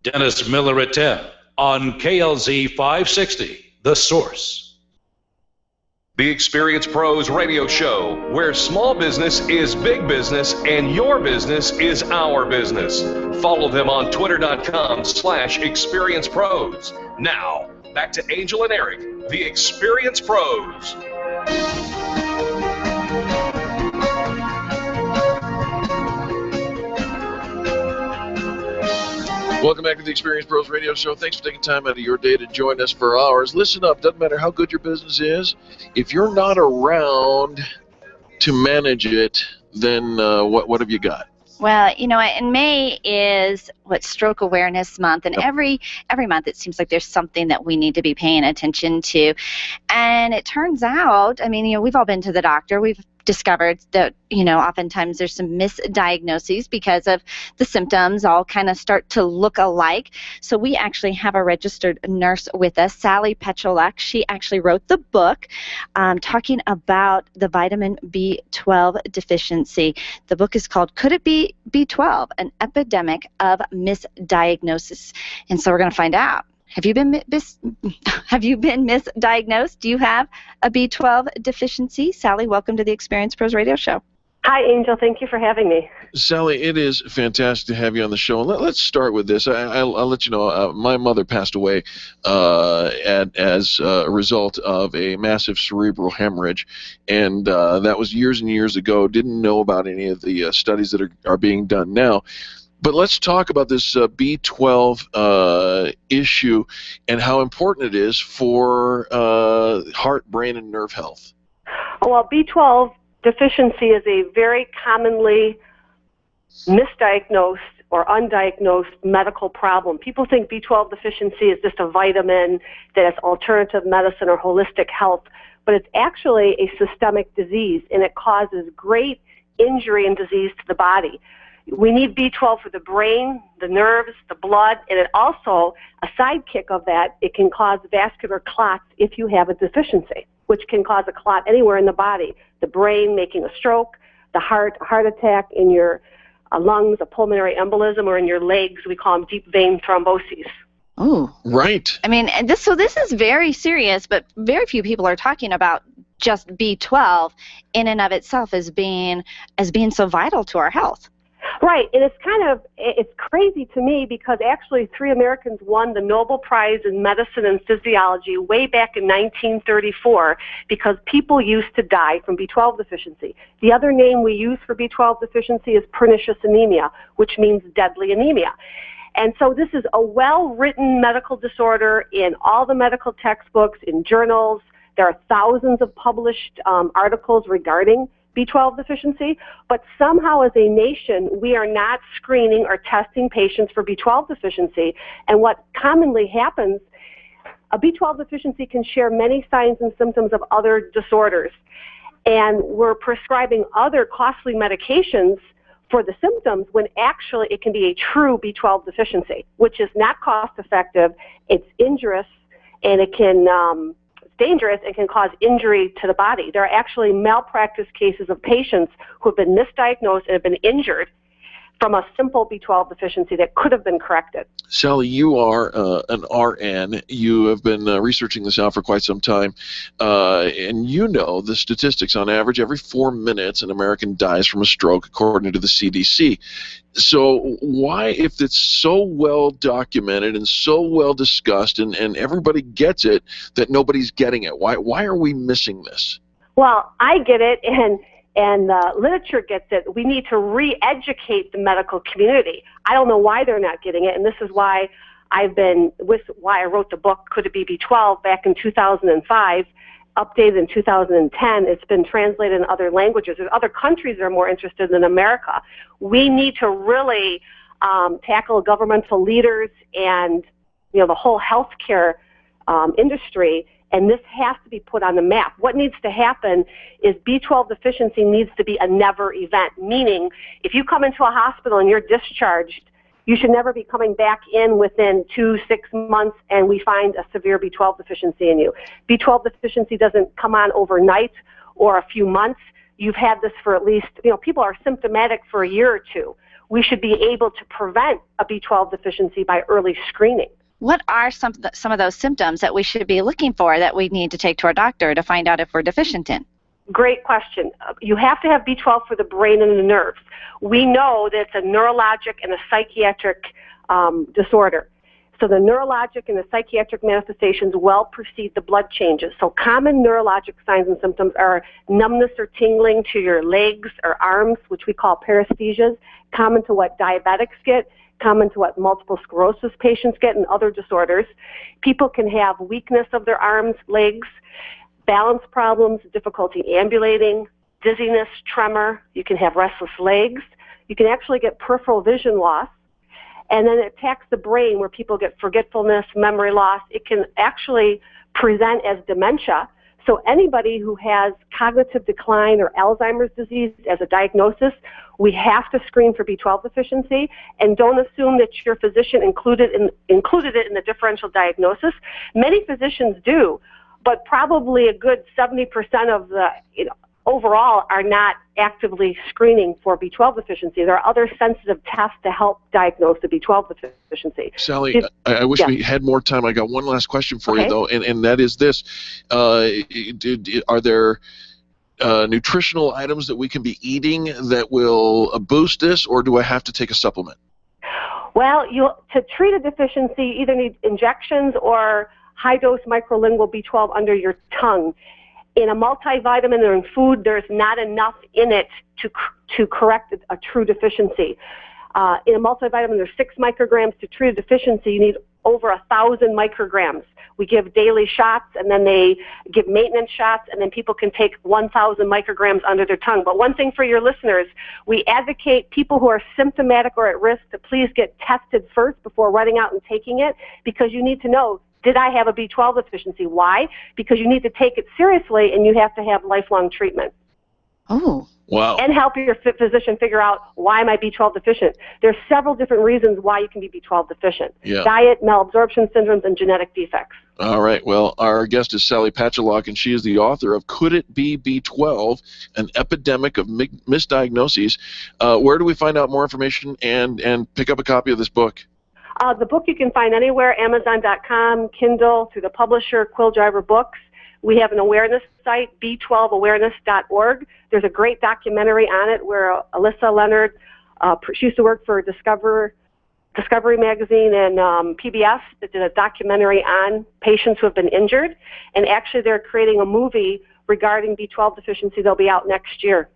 Dennis Miller at 10 on KLZ 560, The Source. The Experience Pros radio show, where small business is big business and your business is our business. Follow them on twitter.com/experiencepros. Now, back to Angel and Eric, the Experience Pros. Welcome back to the Experience Pros Radio Show. Thanks for taking time out of your day to join us for ours. Listen up. Doesn't matter how good your business is. If you're not around to manage it, then what have you got? Well, you know, and May is Stroke Awareness Month, and every month it seems like there's something that we need to be paying attention to. And it turns out, I mean, you know, we've all been to the doctor. We've discovered that, you know, oftentimes there's some misdiagnoses because of the symptoms all kind of start to look alike. So we actually have a registered nurse with us, Sally Petrilak. She actually wrote the book talking about the vitamin B12 deficiency. The book is called Could It Be B12? An Epidemic of Misdiagnosis. And so we're going to find out. Have you been misdiagnosed? Do you have a B12 deficiency? Sally, welcome to the Experience Pros Radio Show. Hi, Angel. Thank you for having me. Sally, it is fantastic to have you on the show. Let's start with this. I'll let you know, my mother passed away as a result of a massive cerebral hemorrhage, and that was years and years ago. Didn't know about any of the studies that are being done now. But let's talk about this B12 issue and how important it is for heart, brain, and nerve health. Well, B12 deficiency is a very commonly misdiagnosed or undiagnosed medical problem. People think B12 deficiency is just a vitamin, that it's alternative medicine or holistic health, but it's actually a systemic disease, and it causes great injury and disease to the body. We need B12 for the brain, the nerves, the blood, and it also, a sidekick of that, it can cause vascular clots if you have a deficiency, which can cause a clot anywhere in the body. The brain making a stroke, the heart, a heart attack, in your lungs, a pulmonary embolism, or in your legs, we call them deep vein thromboses. Oh. Right. I mean, and this is very serious, but very few people are talking about just B12 in and of itself as being so vital to our health. Right, and it's crazy to me because actually 3 Americans won the Nobel Prize in Medicine and Physiology way back in 1934 because people used to die from B12 deficiency. The other name we use for B12 deficiency is pernicious anemia, which means deadly anemia. And so this is a well-written medical disorder in all the medical textbooks, in journals. There are thousands of published articles regarding B12 deficiency, but somehow as a nation, we are not screening or testing patients for B12 deficiency. And what commonly happens, a B12 deficiency can share many signs and symptoms of other disorders. And we're prescribing other costly medications for the symptoms when actually it can be a true B12 deficiency, which is not cost effective, it's injurious, and it can dangerous and can cause injury to the body. There are actually malpractice cases of patients who have been misdiagnosed and have been injured from a simple B12 deficiency that could have been corrected. Sally, you are an RN. You have been researching this out for quite some time, and you know the statistics. On average, every 4 minutes, an American dies from a stroke, according to the CDC. So why, if it's so well documented and so well discussed and everybody gets it, that nobody's getting it? Why are we missing this? Well, I get it, and the literature gets it. We need to re-educate the medical community. I don't know why they're not getting it, and this is why I wrote the book, Could It Be B12, back in 2005, updated in 2010. It's been translated in other languages. There's other countries that are more interested than America. We need to really tackle governmental leaders and the whole healthcare industry, and this has to be put on the map. What needs to happen is B12 deficiency needs to be a never event, meaning if you come into a hospital and you're discharged, you should never be coming back in within 2-6 months and we find a severe B12 deficiency in you. B12 deficiency doesn't come on overnight or a few months. You've had this for at least, people are symptomatic for a year or two. We should be able to prevent a B12 deficiency by early screening. What are some of those symptoms that we should be looking for that we need to take to our doctor to find out if we're deficient in? Great question. You have to have B12 for the brain and the nerves. We know that it's a neurologic and a psychiatric disorder. So the neurologic and the psychiatric manifestations well precede the blood changes. So common neurologic signs and symptoms are numbness or tingling to your legs or arms, which we call paresthesias, common to what diabetics get, common to what multiple sclerosis patients get and other disorders. People can have weakness of their arms, legs, balance problems, difficulty ambulating, dizziness, tremor. You can have restless legs. You can actually get peripheral vision loss. And then it attacks the brain where people get forgetfulness, memory loss. It can actually present as dementia. So anybody who has cognitive decline or Alzheimer's disease as a diagnosis, we have to screen for B12 deficiency, and don't assume that your physician included it in the differential diagnosis. Many physicians do, but probably a good 70% of the overall are not actively screening for B12 deficiency. There are other sensitive tests to help diagnose the B12 deficiency. Sally, I wish we had more time. I got one last question for you, though, and that is this. Are there nutritional items that we can be eating that will boost this, or do I have to take a supplement? Well, to treat a deficiency, you either need injections or high-dose microlingual B12 under your tongue. In a multivitamin or in food, there's not enough in it to correct a true deficiency. In a multivitamin, there's 6 micrograms. To treat a deficiency, you need over 1,000 micrograms. We give daily shots, and then they give maintenance shots, and then people can take 1,000 micrograms under their tongue. But one thing for your listeners, we advocate people who are symptomatic or at risk to please get tested first before running out and taking it, because you need to know, did I have a B12 deficiency? Why? Because you need to take it seriously, and you have to have lifelong treatment. Oh. Wow. And help your physician figure out, why am I B12 deficient? There's several different reasons why you can be B12 deficient. Yeah. Diet, malabsorption syndromes, and genetic defects. All right. Well, our guest is Sally Patchalock, and she is the author of Could It Be B12, An Epidemic of Misdiagnoses. Where do we find out more information and pick up a copy of this book? The book you can find anywhere, Amazon.com, Kindle, through the publisher, Quill Driver Books. We have an awareness site, b12awareness.org. There's a great documentary on it where Alyssa Leonard, she used to work for Discovery Magazine and PBS, that did a documentary on patients who have been injured. And actually they're creating a movie regarding B12 deficiency. They'll be out next year.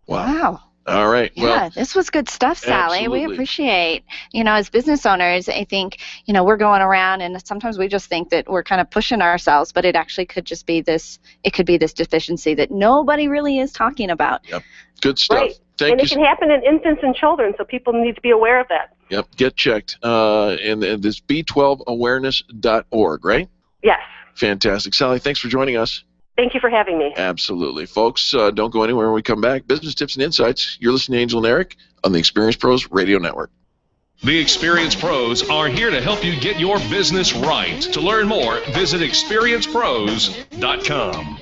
Wow. All right. Yeah, Well, this was good stuff, Sally. absolutely. We appreciate, as business owners, I think, we're going around and sometimes we just think that we're kind of pushing ourselves, but it actually could just be this deficiency that nobody really is talking about. Yep. Good stuff. Right. Thank and you. it can happen in infants and children, so people need to be aware of that. Yep. Get checked. And this b12awareness.org, right? Yes. Fantastic. Sally, thanks for joining us. Thank you for having me. Absolutely. Folks, don't go anywhere when we come back. Business tips and insights. You're listening to Angel and Eric on the Experience Pros Radio Network. The Experience Pros are here to help you get your business right. To learn more, visit experiencepros.com.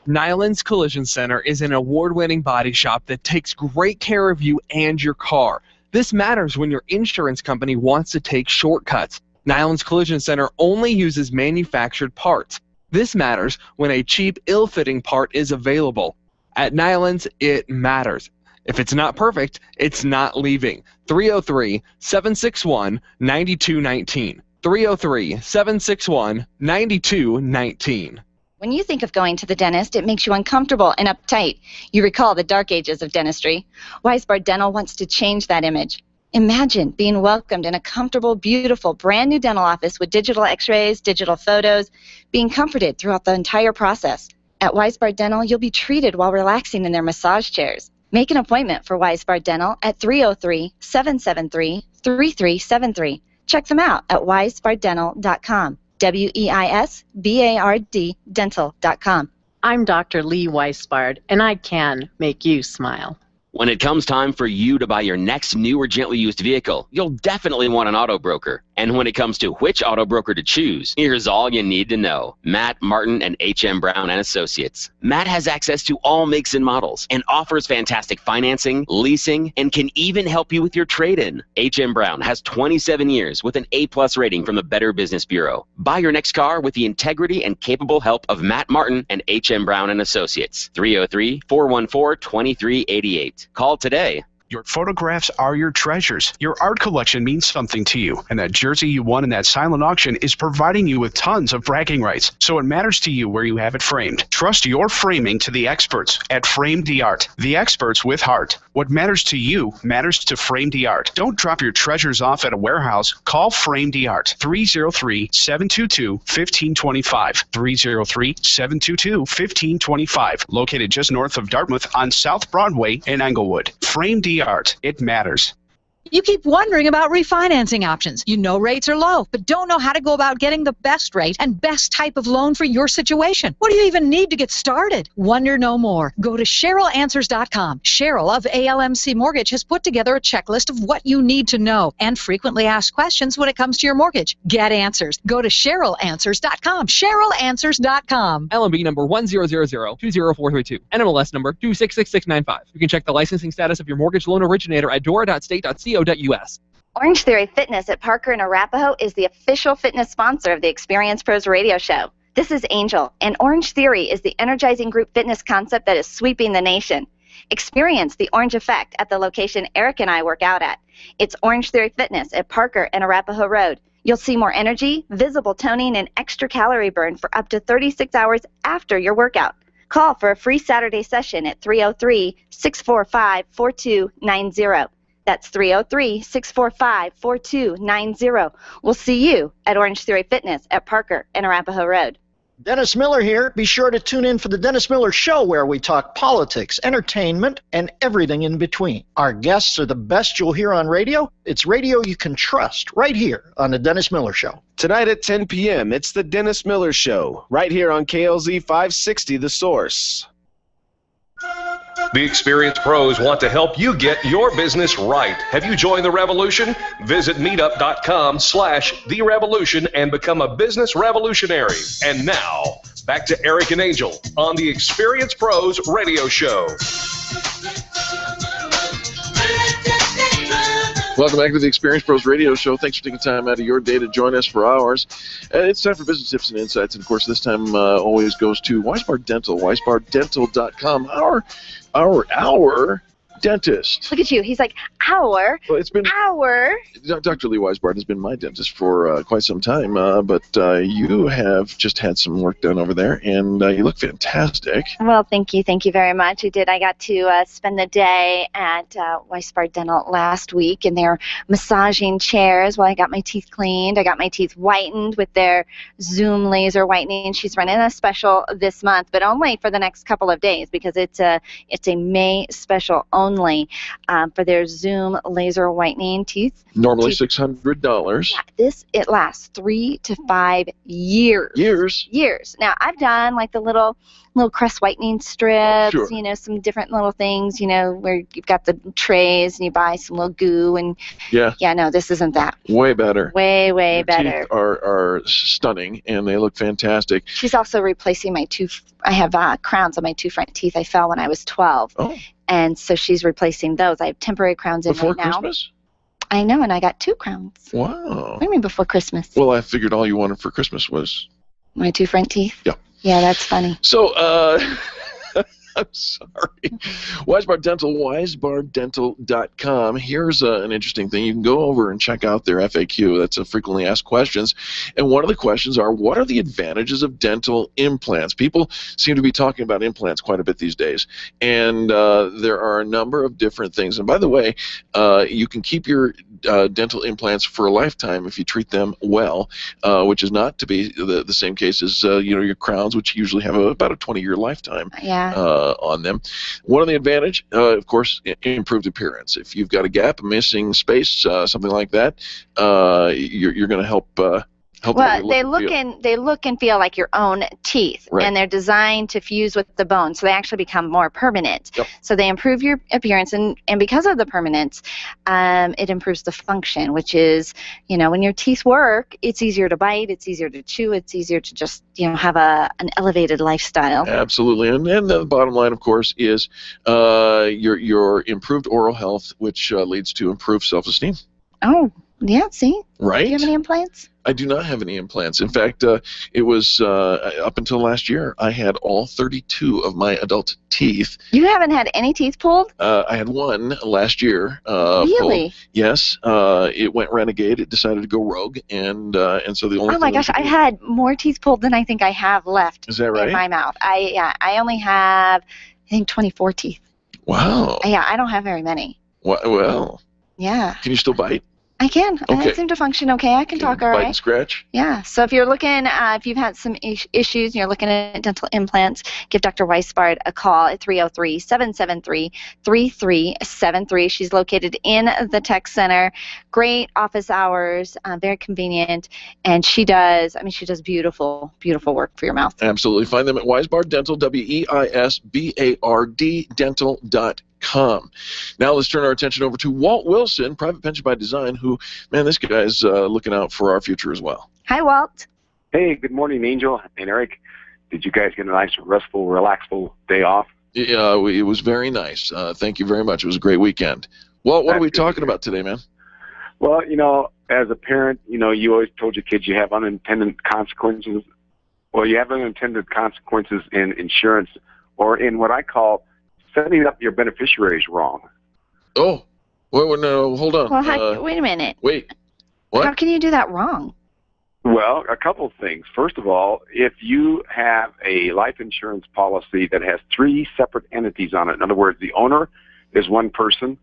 Nyland's Collision Center is an award-winning body shop that takes great care of you and your car. This matters when your insurance company wants to take shortcuts. Nyland's Collision Center only uses manufactured parts. This matters when a cheap, ill-fitting part is available. At Nyland's, it matters. If it's not perfect, it's not leaving. 303-761-9219. 303-761-9219. When you think of going to the dentist, it makes you uncomfortable and uptight. You recall the dark ages of dentistry. Weisbard Dental wants to change that image. Imagine being welcomed in a comfortable, beautiful, brand new dental office with digital x-rays, digital photos, being comforted throughout the entire process. At Weisbard Dental, you'll be treated while relaxing in their massage chairs. Make an appointment for Weisbard Dental at 303-773-3373. Check them out at weisbarddental.com. WEISBARD dental.com. I'm Dr. Lee Weisbard, and I can make you smile. When it comes time for you to buy your next new or gently used vehicle, you'll definitely want an auto broker. And when it comes to which auto broker to choose, here's all you need to know. Matt Martin and H.M. Brown and Associates. Matt has access to all makes and models and offers fantastic financing, leasing, and can even help you with your trade-in. H.M. Brown has 27 years with an A+ rating from the Better Business Bureau. Buy your next car with the integrity and capable help of Matt Martin and H.M. Brown and Associates. 303-414-2388. Call today. Your photographs are your treasures. Your art collection means something to you, and that jersey you won in that silent auction is providing you with tons of bragging rights, so it matters to you where you have it framed. Trust your framing to the experts at Frame Art, the experts with heart. What matters to you matters to Frame Art. Don't drop your treasures off at a warehouse. Call Frame Art, 303-722-1525, 303-722-1525, located just north of Dartmouth on South Broadway in Englewood. Frame Art. It matters. You keep wondering about refinancing options. You know rates are low, but don't know how to go about getting the best rate and best type of loan for your situation. What do you even need to get started? Wonder no more. Go to CherylAnswers.com. Cheryl of ALMC Mortgage has put together a checklist of what you need to know and frequently asked questions when it comes to your mortgage. Get answers. Go to CherylAnswers.com. CherylAnswers.com. LMB number 100020432. NMLS number 266695. You can check the licensing status of your mortgage loan originator at dora.state.co.us. Orange Theory Fitness at Parker and Arapahoe is the official fitness sponsor of the Experience Pros radio show. This is Angel, and Orange Theory is the energizing group fitness concept that is sweeping the nation. Experience the orange effect at the location Eric and I work out at. It's Orange Theory Fitness at Parker and Arapahoe Road. You'll see more energy, visible toning, and extra calorie burn for up to 36 hours after your workout. Call for a free Saturday session at 303-645-4290. That's 303-645-4290. We'll see you at Orange Theory Fitness at Parker and Arapahoe Road. Dennis Miller here. Be sure to tune in for the Dennis Miller Show, where we talk politics, entertainment, and everything in between. Our guests are the best you'll hear on radio. It's radio you can trust right here on the Dennis Miller Show. Tonight at 10 p.m., it's the Dennis Miller Show, right here on KLZ 560, The Source. The Experience Pros want to help you get your business right. Have you joined the revolution? Visit meetup.com/therevolution and become a business revolutionary. And now, back to Eric and Angel on the Experience Pros radio show. Welcome back to the Experience Pros Radio Show. Thanks for taking time out of your day to join us for ours. It's time for business tips and insights, and of course, this time always goes to Weisbard Dental, weisbarddental.com. Our dentist. Look at you. He's like, our. Well, it's been our. Dr. Lee Weisbard has been my dentist for quite some time, but you have just had some work done over there, and you look fantastic. Well, thank you. Thank you very much. I did. I got to spend the day at Weisbard Dental last week, and they're massaging chairs while I got my teeth cleaned. I got my teeth whitened with their Zoom laser whitening. She's running a special this month, but only for the next couple of days because it's a May special only for their Zoom laser whitening teeth. Normally $600. Yeah, it lasts 3 to 5 years. Years. Now, I've done like the little crest whitening strips, Sure. you know, some different little things, you know, where you've got the trays and you buy some little goo and no, this isn't that. Way better. Way Your better. teeth are stunning, and they look fantastic. She's also replacing my I have crowns on my 2 front teeth. I fell when I was 12. Oh. And so she's replacing those. I have temporary crowns in Before right now. Christmas? I know, and I got 2 crowns. Wow. What do you mean before Christmas? Well, I figured all you wanted for Christmas was... My 2 front teeth? Yeah. Yeah, that's funny. So, I'm sorry. Weisbard Dental, weisbarddental.com. Here's an interesting thing. You can go over and check out their FAQ. That's a frequently asked questions. And one of the questions are, what are the advantages of dental implants? People seem to be talking about implants quite a bit these days. And there are a number of different things. And by the way, you can keep your dental implants for a lifetime if you treat them well, which is not to be the same case as your crowns, which usually have about a 20-year lifetime. Yeah. On them. One of the advantage, of course, improved appearance. If you've got a gap, a missing space, something like that, you're going to help. Well, they look and feel like your own teeth, right. And they're designed to fuse with the bone, so they actually become more permanent. Yep. So they improve your appearance, and because of the permanence, it improves the function, which is, when your teeth work, it's easier to bite, it's easier to chew, it's easier to just, have an elevated lifestyle. Absolutely, and the bottom line, of course, is your improved oral health, which leads to improved self-esteem. Oh, yeah, see? Right. Do you have any implants? I do not have any implants. In fact, it was up until last year, I had all 32 of my adult teeth. You haven't had any teeth pulled? I had one last year. Really? Pulled. Yes. It went renegade. It decided to go rogue, and so the only. Oh my gosh! I had more teeth pulled than I think I have left. Is that right? In my mouth. I only have, I think, 24 teeth. Wow. Yeah, I don't have very many. Well. Yeah. Can you still bite? I can. Okay. I seem to function okay. I can talk all Bite right. and scratch? Yeah. So if you're looking, if you've had some issues and you're looking at dental implants, give Dr. Weisbard a call at 303-773-3373. She's located in the Tech Center. Great office hours, very convenient, and she does beautiful, beautiful work for your mouth. Absolutely. Find them at Weisbard Dental, WEISBARD Dental.com. Now let's turn our attention over to Walt Wilson, Private Pension by Design, who, man, this guy's looking out for our future as well. Hi, Walt. Hey, good morning, Angel and Eric. Did you guys get a nice, restful, relaxful day off? Yeah, it was very nice. Thank you very much. It was a great weekend. Walt, what are we talking about today, man? Well, as a parent, you always told your kids you have unintended consequences. Well, you have unintended consequences in insurance, or in what I call setting up your beneficiaries wrong. Oh, wait, no, hold on. Well, wait a minute. Wait, what? How can you do that wrong? Well, a couple of things. First of all, if you have a life insurance policy that has 3 separate entities on it, in other words, the owner is one person,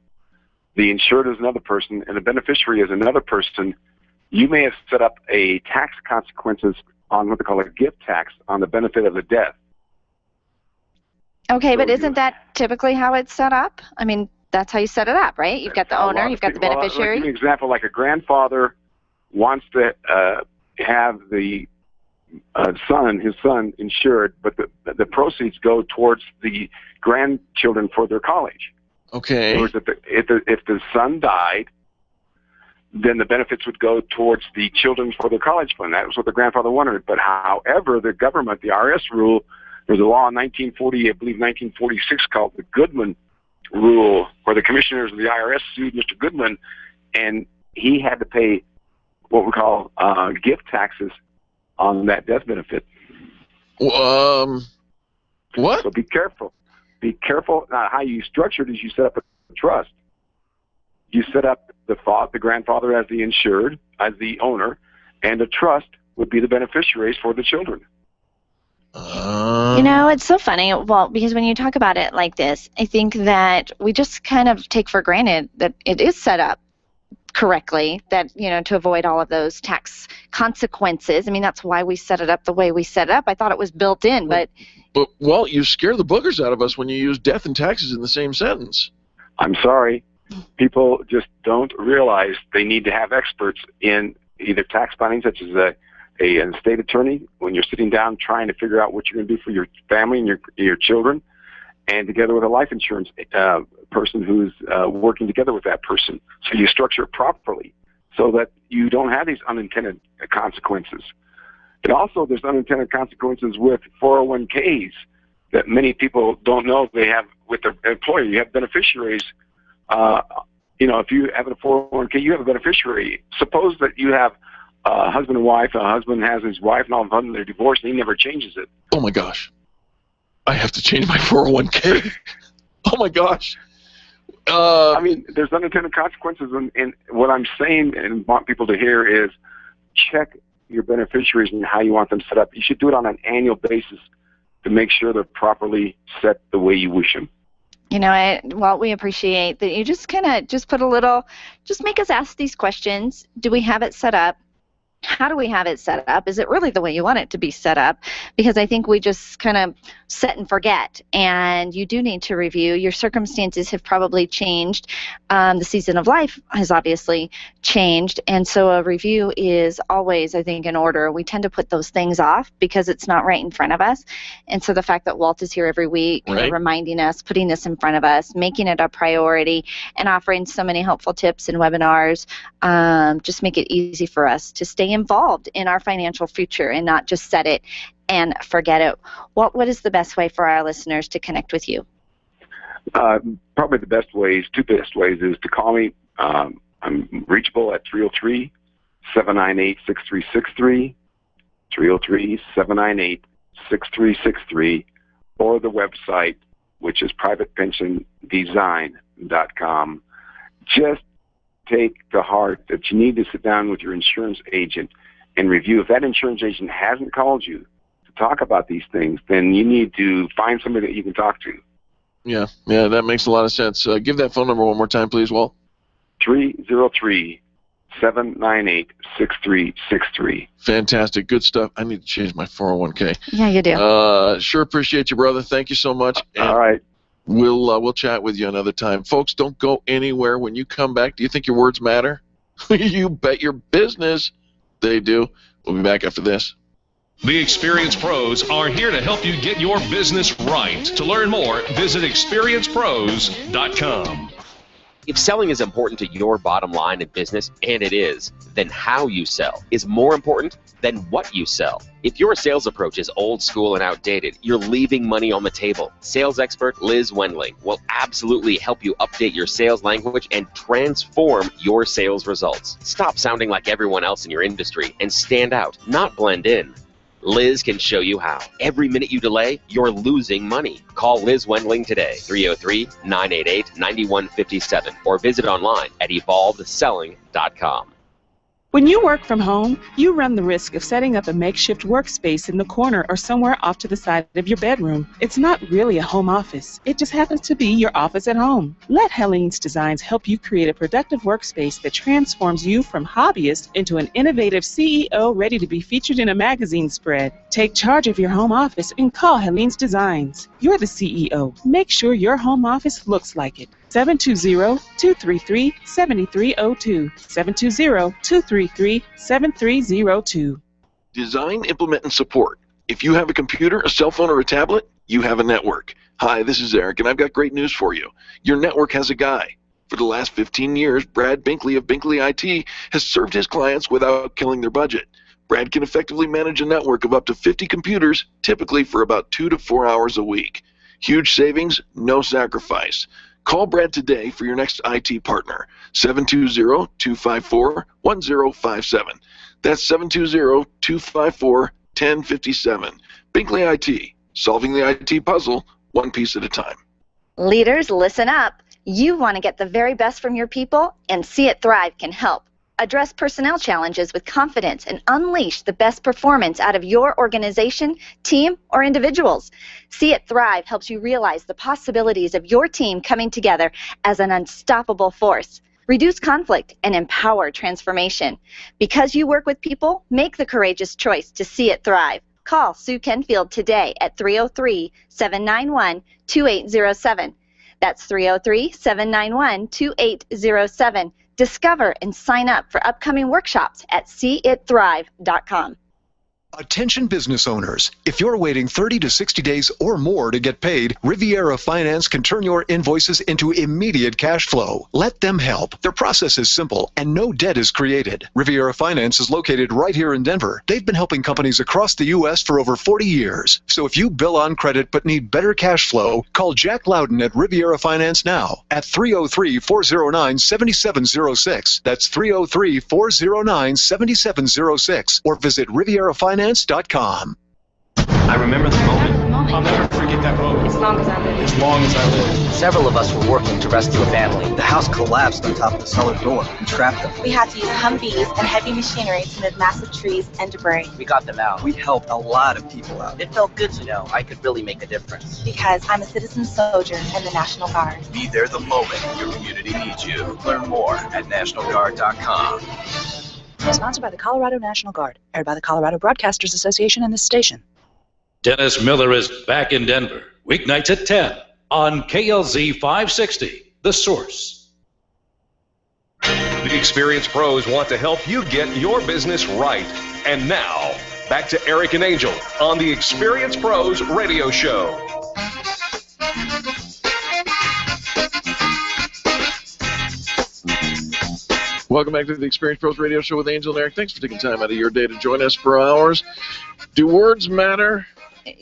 the insured is another person, and the beneficiary is another person, you may have set up a tax consequences on what they call a gift tax on the benefit of the death. Okay, but isn't that typically how it's set up? I mean, that's how you set it up, right? You've got the owner, you've got the beneficiary. I'll give you an example, like a grandfather wants to have the his son insured, but the proceeds go towards the grandchildren for their college. Okay. In other words, if the son died, then the benefits would go towards the children for their college fund. That was what the grandfather wanted. But however, the government, the IRS rule, there's a law in 1946 called the Goodman Rule, where the commissioners of the IRS sued Mr. Goodman and he had to pay what we call gift taxes on that death benefit. What? So be careful. Be careful. How you structure it is you set up a trust. You set up the grandfather as the insured, as the owner, and a trust would be the beneficiaries for the children. You know, it's so funny. Well, because when you talk about it like this, I think that we just kind of take for granted that it is set up correctly, that, you know, to avoid all of those tax consequences. I mean, that's why we set it up the way we set it up. I thought it was built in, but well, you scare the boogers out of us when you use death and taxes in the same sentence. I'm sorry. People just don't realize they need to have experts in either tax planning, such as an estate attorney, when you're sitting down trying to figure out what you're going to do for your family and your children, and together with a life insurance person who's working together with that person. So you structure it properly so that you don't have these unintended consequences. And also there's unintended consequences with 401ks that many people don't know they have with their employer. You have beneficiaries. You know, if you have a 401k, you have a beneficiary. Suppose that you have a husband and wife, a husband has his wife, and all of a sudden they're divorced, and he never changes it. Oh, my gosh. I have to change my 401k. Oh, my gosh. I mean, there's unintended consequences, and what I'm saying and want people to hear is check your beneficiaries and how you want them set up. You should do it on an annual basis to make sure they're properly set the way you wish them. You know, well, we appreciate that you just kind of just put a little, just make us ask these questions. Do we have it set up? How do we have it set up? Is it really the way you want it to be set up? Because I think we just kind of set and forget, and you do need to review. Your circumstances have probably changed. The season of life has obviously changed, and so a review is always, I think, in order. We tend to put those things off because it's not right in front of us, and so the fact that Walt is here every week, reminding us, putting this in front of us, making it a priority, and offering so many helpful tips and webinars, just make it easy for us to stay involved in our financial future and not just set it and forget it. What is the best way for our listeners to connect with you? Probably the best ways, two best ways, is to call me. I'm reachable at 303-798-6363, 303-798-6363, or the website, which is privatepensiondesign.com. Just take to heart that you need to sit down with your insurance agent and review. If that insurance agent hasn't called you to talk about these things, then you need to find somebody that you can talk to. Yeah, that makes a lot of sense. Give that phone number one more time, please, Walt. 303-798-6363. Fantastic. Good stuff. I need to change my 401k. Yeah, you do. Sure appreciate you, brother. Thank you so much. And all right. We'll chat with you another time. Folks, don't go anywhere. When you come back, do you think your words matter? You bet your business they do. We'll be back after this. The Experience Pros are here to help you get your business right. To learn more, visit experiencepros.com. If selling is important to your bottom line in business, and it is, then how you sell is more important than what you sell. If your sales approach is old school and outdated, you're leaving money on the table. Sales expert Liz Wendling will absolutely help you update your sales language and transform your sales results. Stop sounding like everyone else in your industry and stand out, not blend in. Liz can show you how. Every minute you delay, you're losing money. Call Liz Wendling today, 303-988-9157, or visit online at evolvedselling.com. When you work from home, you run the risk of setting up a makeshift workspace in the corner or somewhere off to the side of your bedroom. It's not really a home office. It just happens to be your office at home. Let Helene's Designs help you create a productive workspace that transforms you from hobbyist into an innovative CEO ready to be featured in a magazine spread. Take charge of your home office and call Helene's Designs. You're the CEO. Make sure your home office looks like it. 720-233-7302. 720-233-7302. Design, implement, and support. If you have a computer, a cell phone, or a tablet, you have a network. Hi, this is Eric, and I've got great news for you. Your network has a guy. For the last 15 years, Brad Binkley of Binkley IT has served his clients without killing their budget. Brad can effectively manage a network of up to 50 computers, typically for about 2 to 4 hours a week. Huge savings, no sacrifice. Call Brad today for your next IT partner, 720-254-1057. That's 720-254-1057. Binkley IT, solving the IT puzzle one piece at a time. Leaders, listen up. You want to get the very best from your people, and See It Thrive can help. Address personnel challenges with confidence and unleash the best performance out of your organization, team, or individuals. See It Thrive helps you realize the possibilities of your team coming together as an unstoppable force. Reduce conflict and empower transformation. Because you work with people, make the courageous choice to see it thrive. Call Sue Kenfield today at 303-791-2807. That's 303-791-2807. Discover and sign up for upcoming workshops at seeitthrive.com. Attention business owners, if you're waiting 30 to 60 days or more to get paid, Riviera Finance can turn your invoices into immediate cash flow. Let them help. Their process is simple and no debt is created. Riviera Finance is located right here in Denver. They've been helping companies across the U.S. for over 40 years. So if you bill on credit but need better cash flow, call Jack Loudon at Riviera Finance now at 303-409-7706. That's 303-409-7706 or visit RivieraFinance.com. I remember the moment. I'll never forget that moment. As long as I live. As long as I live. Several of us were working to rescue a family. The house collapsed on top of the cellar door and trapped them. We had to use Humvees and heavy machinery to move massive trees and debris. We got them out. We helped a lot of people out. It felt good to know I could really make a difference. Because I'm a citizen soldier in the National Guard. Be there the moment your community needs you. Learn more at nationalguard.com. Sponsored by the Colorado National Guard. Aired by the Colorado Broadcasters Association and this station. Dennis Miller is back in Denver, weeknights at 10 on KLZ 560, The Source. The experienced pros want to help you get your business right. And now, back to Eric and Angel on the Experienced Pros Radio Show. Welcome back to the Experience Pros Radio Show with Angel and Eric. Thanks for taking time out of your day to join us for ours. Do words matter?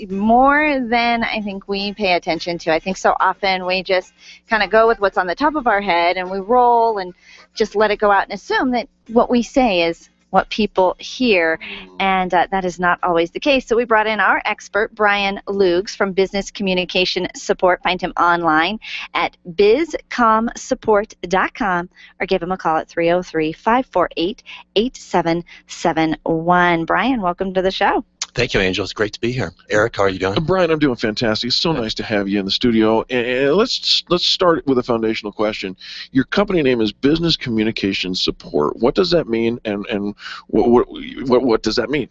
More than I think we pay attention to. I think so often we just kind of go with what's on the top of our head and we roll and just let it go out and assume that what we say is what people hear, and that is not always the case. So we brought in our expert, Brian Lugs from Business Communication Support. Find him online at bizcomsupport.com or give him a call at 303-548-8771. Brian, welcome to the show. Thank you, Angel. It's great to be here. Eric, how are you doing? Brian, I'm doing fantastic. It's so nice to have you in the studio. And let's start with a foundational question. Your company name is Business Communication Support. What does that mean, and what does that mean?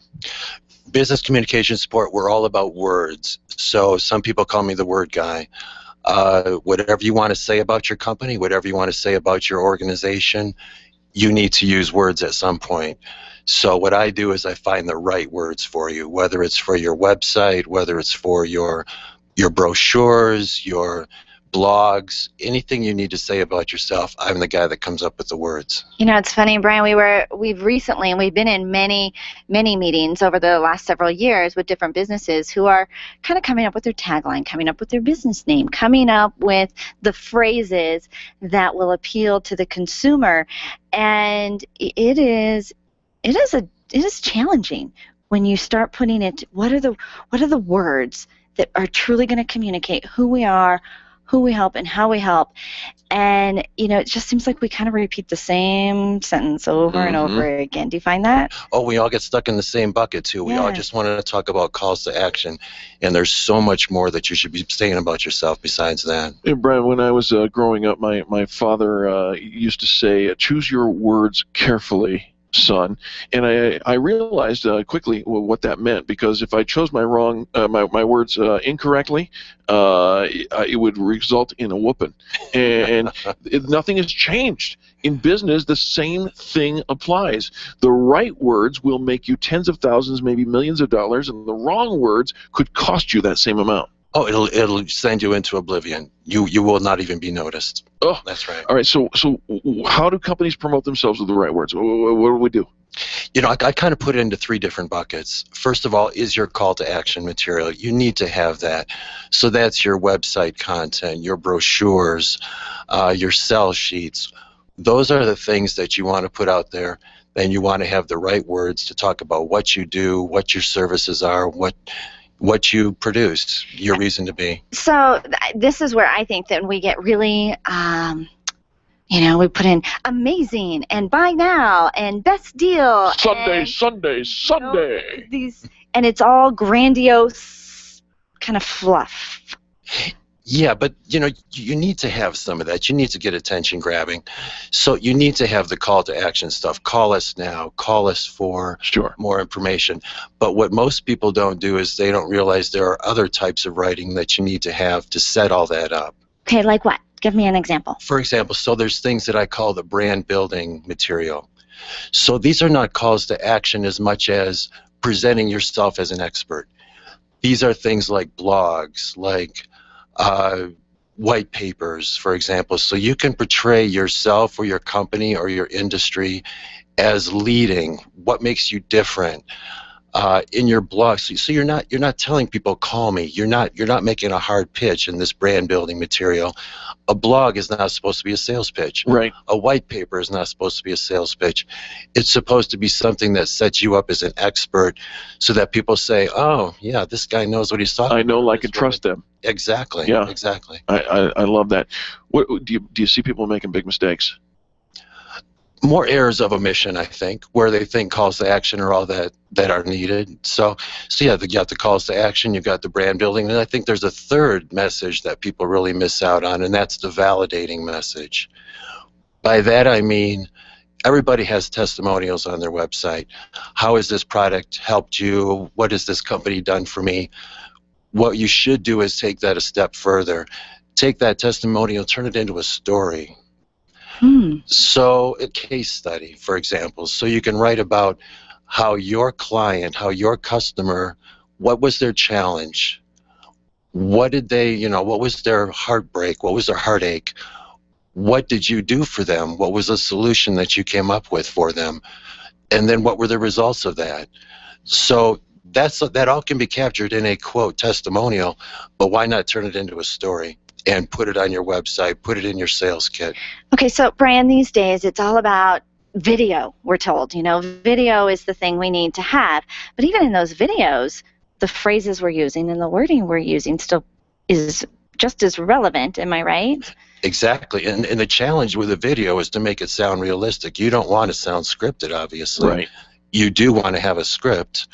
Business Communication Support, we're all about words. So some people call me the word guy. Whatever you want to say about your company, whatever you want to say about your organization, you need to use words at some point. So what I do is I find the right words for you, whether it's for your website, whether it's for your brochures, your blogs, anything you need to say about yourself, I'm the guy that comes up with the words. You know, it's funny, Brian, we've recently, and we've been in many meetings over the last several years with different businesses who are kind of coming up with their tagline, coming up with their business name, coming up with the phrases that will appeal to the consumer. And it is challenging when you start putting it, what are the words that are truly going to communicate who we are, who we help, and how we help. And, you know, it just seems like we kind of repeat the same sentence over and over again. Do you find that? Oh, we all get stuck in the same bucket, too. We all just wanted to talk about calls to action, and there's so much more that you should be saying about yourself besides that. Hey, Brian, when I was growing up, my father used to say, choose your words carefully, son. And I realized quickly what that meant, because if I chose my words incorrectly, it would result in a whooping. And nothing has changed. In business, the same thing applies. The right words will make you tens of thousands, maybe millions of dollars, and the wrong words could cost you that same amount. Oh, it'll send you into oblivion. You will not even be noticed. Oh, that's right. All right. So how do companies promote themselves with the right words? What do we do? You know, I kind of put it into three different buckets. First of all, is your call to action material. You need to have that. So that's your website content, your brochures, your sell sheets. Those are the things that you want to put out there. Then you want to have the right words to talk about what you do, what your services are, what you produce, your reason to be. So this is where I think that we get really, we put in amazing and buy now and best deal. Sunday, and, Sunday. And it's all grandiose kind of fluff. Yeah, but you need to have some of that. You need to get attention grabbing. So you need to have the call to action stuff. Call us now. Call us for more information. But what most people don't do is they don't realize there are other types of writing that you need to have to set all that up. Okay, like what? Give me an example. For example, so there's things that I call the brand building material. So these are not calls to action as much as presenting yourself as an expert. These are things like blogs, like white papers, for example. So you can portray yourself or your company or your industry as leading. What makes you different in your blog? So you're not telling people call me. You're not making a hard pitch in this brand building material. A blog is not supposed to be a sales pitch. Right. A white paper is not supposed to be a sales pitch. It's supposed to be something that sets you up as an expert, so that people say, "Oh, yeah, this guy knows what he's talking about." I know, like, and trust them. Exactly. Yeah. Exactly. I love that. What do you see people making big mistakes? More errors of omission, I think, where they think calls to action are all that are needed. So yeah, you got the calls to action, you've got the brand building, and I think there's a third message that people really miss out on, and that's the validating message. By that I mean, everybody has testimonials on their website. How has this product helped you? What has this company done for me? What you should do is take that a step further. Take that testimonial, turn it into a story. So a case study, for example, so you can write about how your client, how your customer, what was their challenge? What did they, what was their heartbreak? What was their heartache? What did you do for them? What was the solution that you came up with for them? And then what were the results of that? So that all can be captured in a quote testimonial, but why not turn it into a story and put it on your website, put it in your sales kit? Okay, so Brian, these days it's all about video, we're told. Video is the thing we need to have. But even in those videos, the phrases we're using and the wording we're using still is just as relevant, am I right? Exactly, and the challenge with a video is to make it sound realistic. You don't want to sound scripted, obviously. Right. You do want to have a script,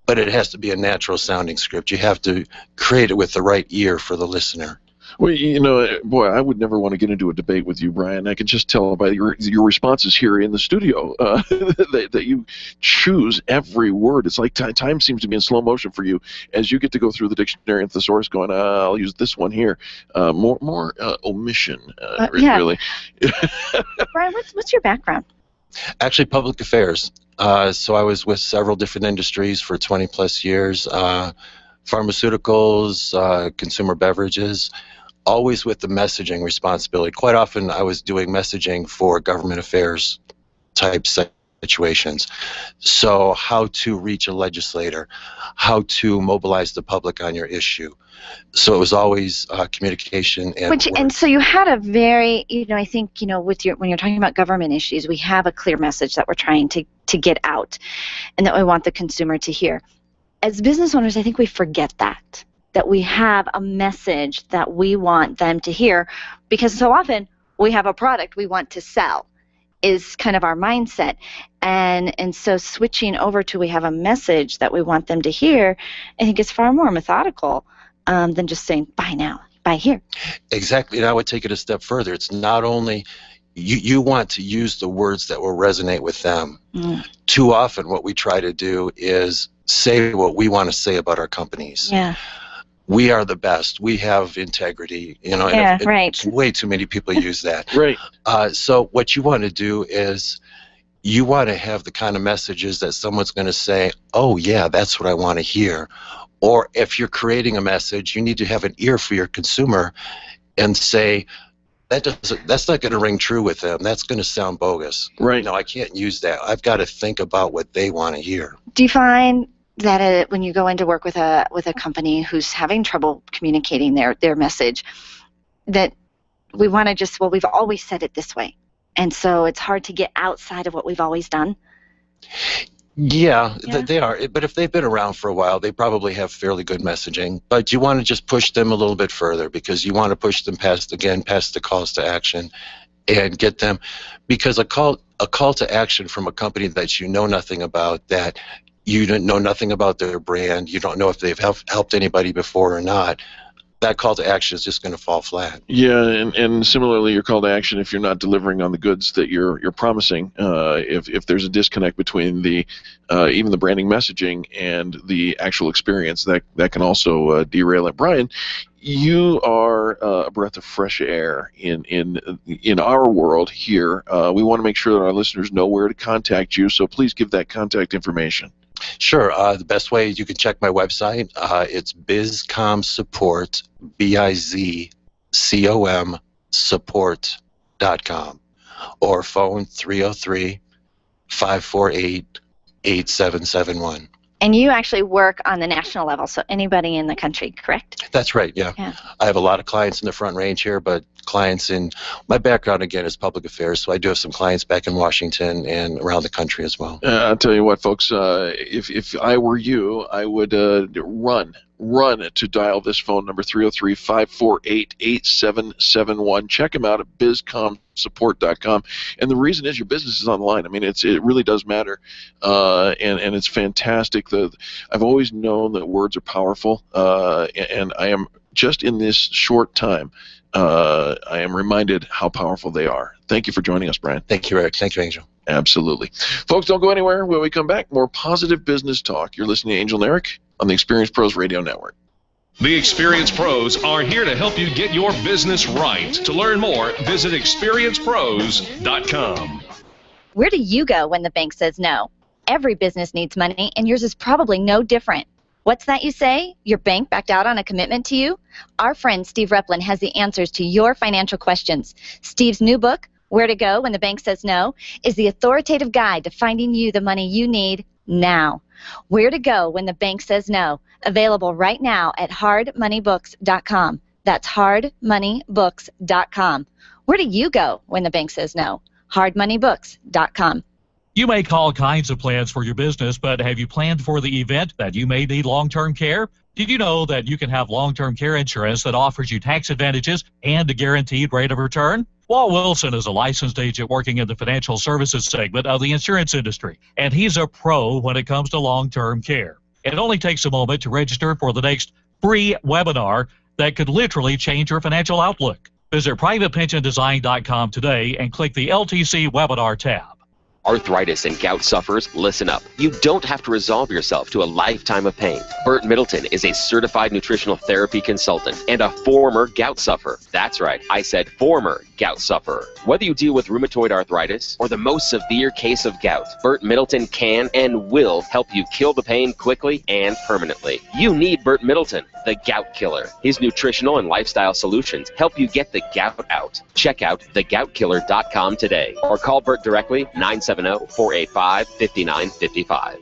but it has to be a natural sounding script. You have to create it with the right ear for the listener. Well, boy, I would never want to get into a debate with you, Brian. I can just tell by your responses here in the studio that you choose every word. It's like time seems to be in slow motion for you as you get to go through the dictionary and thesaurus going, I'll use this one here. More omission, really. Brian, what's your background? Actually, public affairs. So I was with several different industries for 20-plus years. Pharmaceuticals, consumer beverages, always with the messaging responsibility. Quite often I was doing messaging for government affairs type situations. So how to reach a legislator, how to mobilize the public on your issue. So it was always communication and so you had a very, I think, when you're talking about government issues, we have a clear message that we're trying to get out and that we want the consumer to hear. As business owners, I think we forget that we have a message that we want them to hear, because so often we have a product we want to sell is kind of our mindset. And so switching over to we have a message that we want them to hear, I think is far more methodical than just saying, buy now, buy here. Exactly, and I would take it a step further. It's not only you want to use the words that will resonate with them. Too often what we try to do is say what we want to say about our companies. Yeah. We are the best. We have integrity. Right. Way too many people use that. Right. So what you want to do is you want to have the kind of messages that someone's going to say, oh, yeah, that's what I want to hear. Or if you're creating a message, you need to have an ear for your consumer and say, That's not going to ring true with them. That's going to sound bogus. Right. No, I can't use that. I've got to think about what they want to hear. Do you find that when you go into work with a company who's having trouble communicating their message, that we want to just, well, we've always said it this way, and so it's hard to get outside of what we've always done? Yeah, they are. But if they've been around for a while, they probably have fairly good messaging. But you want to just push them a little bit further, because you want to push them past the calls to action, and get them, because a call to action from a company that you know nothing about, that you don't know nothing about their brand, you don't know if they've helped anybody before or not, that call to action is just going to fall flat. Yeah, and similarly, your call to action, if you're not delivering on the goods that you're promising, if there's a disconnect between even the branding messaging and the actual experience, that can also derail it. Brian, you are a breath of fresh air in our world here. We want to make sure that our listeners know where to contact you, so please give that contact information. Sure. The best way, you can check my website. It's BizCom Support, BIZCOM support.com, or phone 303-548-8771. And you actually work on the national level, so anybody in the country, correct? That's right, yeah. I have a lot of clients in the Front Range here, but clients in, my background again is public affairs, so I do have some clients back in Washington and around the country as well. I'll tell you what, folks, if I were you, I would run to dial this phone number, 303-548-8771. Check them out at bizcomsupport.com. And the reason is your business is online. I mean, it really does matter, and it's fantastic. I've always known that words are powerful, and I am, just in this short time, I am reminded how powerful they are. Thank you for joining us, Brian. Thank you, Eric. Thank you, Angel. Absolutely. Folks, don't go anywhere. When we come back, more positive business talk. You're listening to Angel and Eric on the Experience Pros Radio Network. The Experience Pros are here to help you get your business right. To learn more, visit experiencepros.com. Where do you go when the bank says no? Every business needs money, and yours is probably no different. What's that you say? Your bank backed out on a commitment to you? Our friend Steve Replin has the answers to your financial questions. Steve's new book, Where to Go When the Bank Says No, is the authoritative guide to finding you the money you need now. Where to Go When the Bank Says No, available right now at hardmoneybooks.com. That's hardmoneybooks.com. Where do you go when the bank says no? hardmoneybooks.com. You make all kinds of plans for your business, but have you planned for the event that you may need long-term care? Did you know that you can have long-term care insurance that offers you tax advantages and a guaranteed rate of return? Walt Wilson is a licensed agent working in the financial services segment of the insurance industry, and he's a pro when it comes to long-term care. It only takes a moment to register for the next free webinar that could literally change your financial outlook. Visit privatepensiondesign.com today and click the LTC webinar tab. Arthritis and gout sufferers, listen up. You don't have to resolve yourself to a lifetime of pain. Burt Middleton is a certified nutritional therapy consultant and a former gout sufferer. That's right, I said former gout sufferer. Whether you deal with rheumatoid arthritis or the most severe case of gout, Burt Middleton can and will help you kill the pain quickly and permanently. You need Burt Middleton, the gout killer. His nutritional and lifestyle solutions help you get the gout out. Check out thegoutkiller.com today or call Burt directly, 970-485-5955.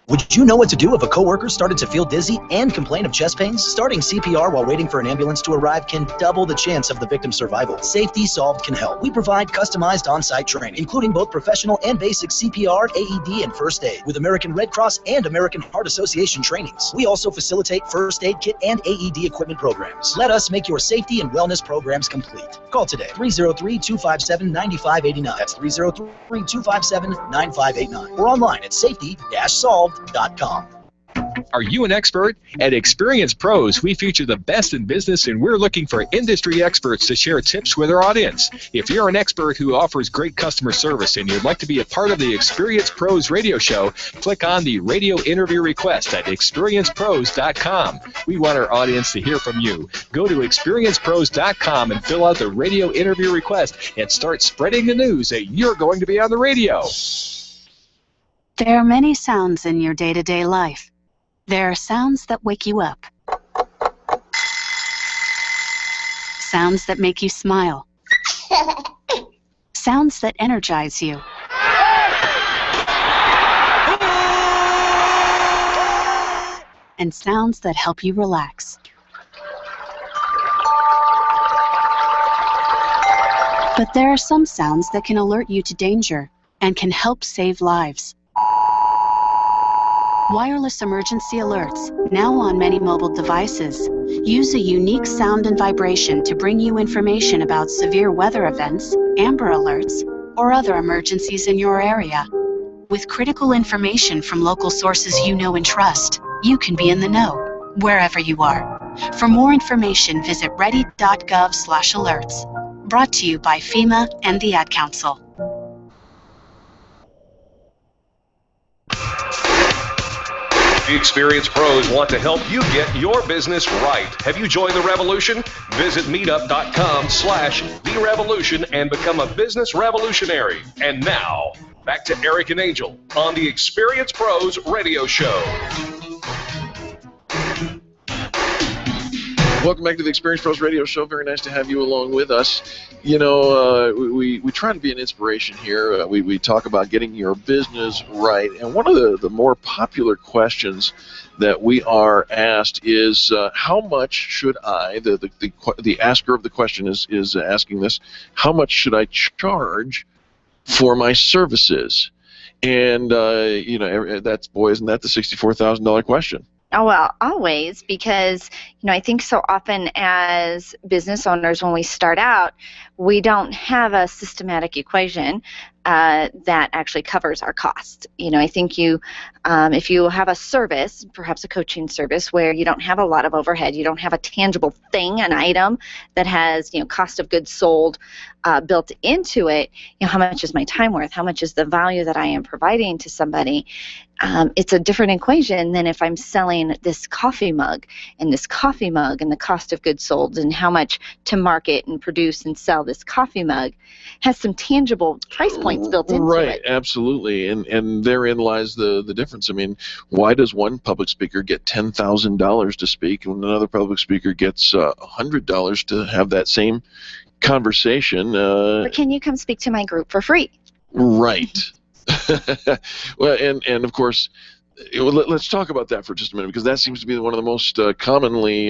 Would you know what to do if a coworker started to feel dizzy and complain of chest pains? Starting CPR while waiting for an ambulance to arrive can double the chance of the victim's survival. Safety Solved can help. We provide customized on-site training, including both professional and basic CPR, AED, and first aid, with American Red Cross and American Heart Association trainings. We also facilitate first aid kit and AED equipment programs. Let us make your safety and wellness programs complete. Call today, 303-257-9589. That's 303-257-9589. Or online at safety-solved.com. Are you an expert? At Experience Pros, we feature the best in business, and we're looking for industry experts to share tips with our audience. If you're an expert who offers great customer service and you'd like to be a part of the Experience Pros radio show, click on the radio interview request at experiencepros.com. We want our audience to hear from you. Go to experiencepros.com and fill out the radio interview request and start spreading the news that you're going to be on the radio. There are many sounds in your day-to-day life. There are sounds that wake you up. Sounds that make you smile. sounds that energize you, and sounds that help you relax. But there are some sounds that can alert you to danger and can help save lives. Wireless emergency alerts, now on many mobile devices, use a unique sound and vibration to bring you information about severe weather events, Amber Alerts, or other emergencies in your area. With critical information from local sources you know and trust, you can be in the know, wherever you are. For more information, visit ready.gov/alerts. Brought to you by FEMA and the Ad Council. The Experienced Pros want to help you get your business right. Have you joined the revolution? Visit meetup.com/therevolution and become a business revolutionary. And now, back to Eric and Angel on the Experienced Pros radio show. Welcome back to the Experience Pros Radio Show. Very nice to have you along with us. You know, we try to be an inspiration here. We talk about getting your business right. And one of the more popular questions that we are asked is, how much should I, the asker of the question is asking this, how much should I charge for my services? And, you know, that's, boy, isn't that the $64,000 question? Oh, well, always, because, you know, I think so often as business owners, when we start out, we don't have a systematic equation that actually covers our costs. You know, I think you, if you have a service, perhaps a coaching service, where you don't have a lot of overhead, you don't have a tangible thing, an item that has, you know, cost of goods sold built into it, you know, how much is my time worth? How much is the value that I am providing to somebody? It's a different equation than if I'm selling this coffee mug and the cost of goods sold and how much to market and produce and sell this coffee mug has some tangible price points built into it. Right, absolutely, and therein lies the difference. I mean, why does one public speaker get $10,000 to speak when another public speaker gets $100 to have that same conversation? But can you come speak to my group for free? Right. Well, and of course, let's talk about that for just a minute, because that seems to be one of the most commonly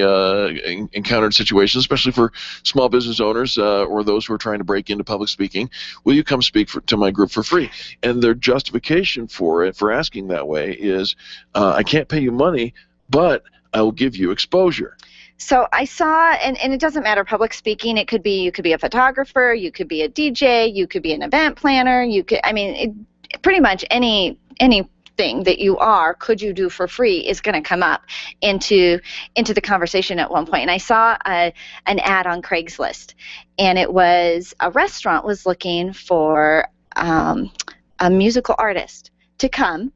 encountered situations, especially for small business owners or those who are trying to break into public speaking. Will you come speak to my group for free? And their justification for it, for asking that way, is I can't pay you money, but I will give you exposure. So I saw, and it doesn't matter, public speaking, you could be a photographer, you could be a DJ, you could be an event planner, you could, I mean, pretty much anything that you are, could you do for free, is going to come up into the conversation at one point. And I saw an ad on Craigslist, and it was a restaurant was looking for a musical artist to come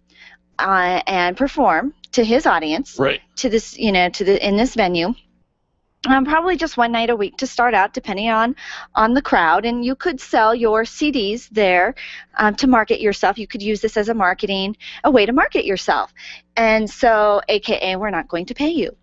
and perform to his audience, right, to this, you know, in this venue. Probably just one night a week to start out, depending on the crowd. And you could sell your CDs there to market yourself. You could use this as a way to market yourself. And so, AKA, we're not going to pay you.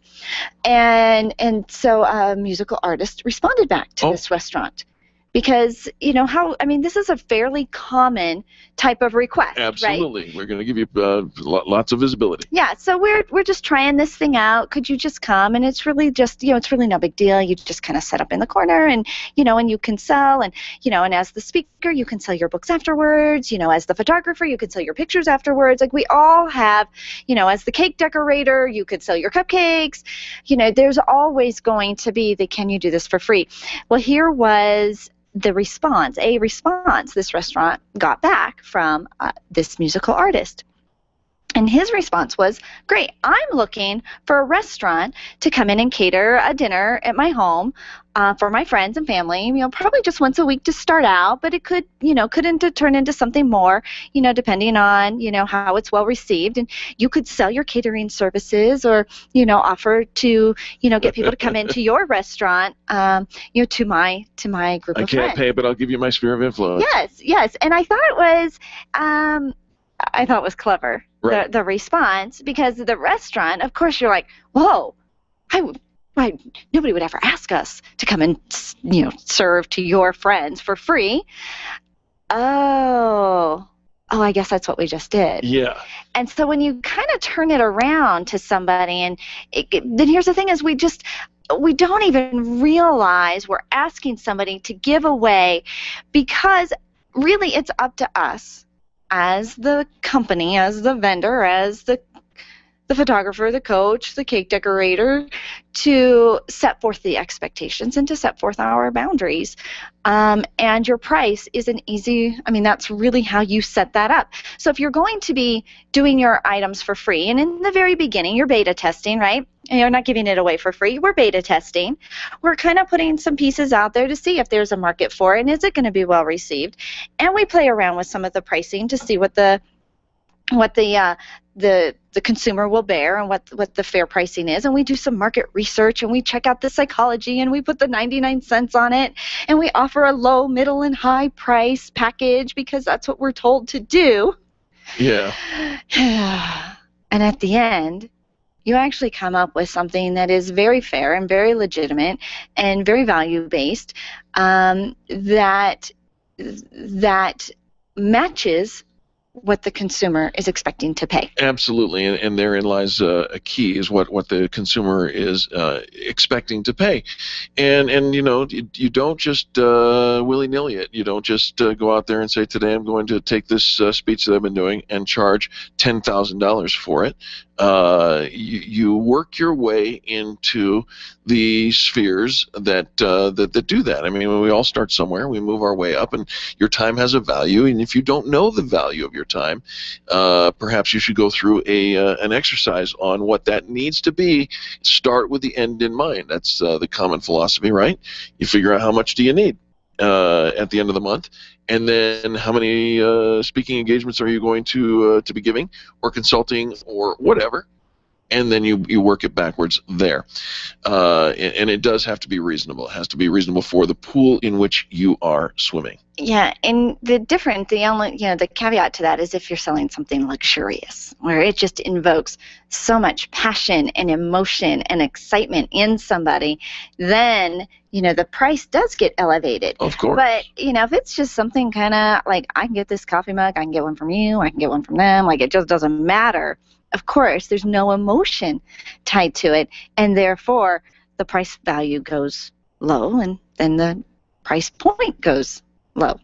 And so a musical artist responded back to this restaurant. Because, you know, this is a fairly common type of request, Absolutely. Right? We're going to give you lots of visibility. Yeah, so we're just trying this thing out. Could you just come? And it's really just, you know, it's really no big deal. You just kind of set up in the corner and, you know, and you can sell. And, you know, and as the speaker, you can sell your books afterwards. You know, as the photographer, you can sell your pictures afterwards. Like we all have, you know, as the cake decorator, you could sell your cupcakes. You know, there's always going to be the, can you do this for free? Well, here was the response this restaurant got back from this musical artist. And his response was, great, I'm looking for a restaurant to come in and cater a dinner at my home for my friends and family, you know, probably just once a week to start out, but it could, you know, turn into something more, you know, depending on, you know, how it's well received. And you could sell your catering services or, you know, offer to, you know, get people to come into your restaurant, you know, to my group of friends. I can't pay, but I'll give you my sphere of influence. Yes. And I thought it was clever. Right. The response, because the restaurant, of course, you're like, whoa, nobody would ever ask us to come and, you know, serve to your friends for free. oh, I guess that's what we just did. Yeah. And so when you kind of turn it around to somebody, and then here's the thing is we don't even realize we're asking somebody to give away, because really it's up to us as the company, as the vendor, as the photographer, the coach, the cake decorator, to set forth the expectations and to set forth our boundaries. And your price is that's really how you set that up. So if you're going to be doing your items for free, and in the very beginning, you're beta testing, right? And you're not giving it away for free. We're beta testing. We're kind of putting some pieces out there to see if there's a market for it, and is it going to be well received? And we play around with some of the pricing to see what the consumer will bear and what the fair pricing is, and we do some market research, and we check out the psychology, and we put the 99 cents on it, and we offer a low, middle, and high price package because that's what we're told to do. Yeah. And at the end, you actually come up with something that is very fair and very legitimate and very value-based, that matches what the consumer is expecting to pay. Absolutely, and therein lies a key, is what the consumer is expecting to pay. And you don't just willy-nilly it. You don't just go out there and say, today I'm going to take this speech that I've been doing and charge $10,000 for it. You work your way into the spheres that do that. I mean, when we all start somewhere, we move our way up, and your time has a value. And if you don't know the value of your time, perhaps you should go through an exercise on what that needs to be. Start with the end in mind. That's the common philosophy, right? You figure out how much do you need at the end of the month, and then how many speaking engagements are you going to be giving, or consulting, or whatever, and then you work it backwards there. And it does have to be reasonable. It has to be reasonable for the pool in which you are swimming. Yeah, and the caveat to that is if you're selling something luxurious, where it just invokes so much passion and emotion and excitement in somebody, then the price does get elevated. Of course. But if it's just something kind of like, I can get this coffee mug, I can get one from you, I can get one from them, like, it just doesn't matter. Of course, there's no emotion tied to it, and therefore the price value goes low, and then the price point goes low.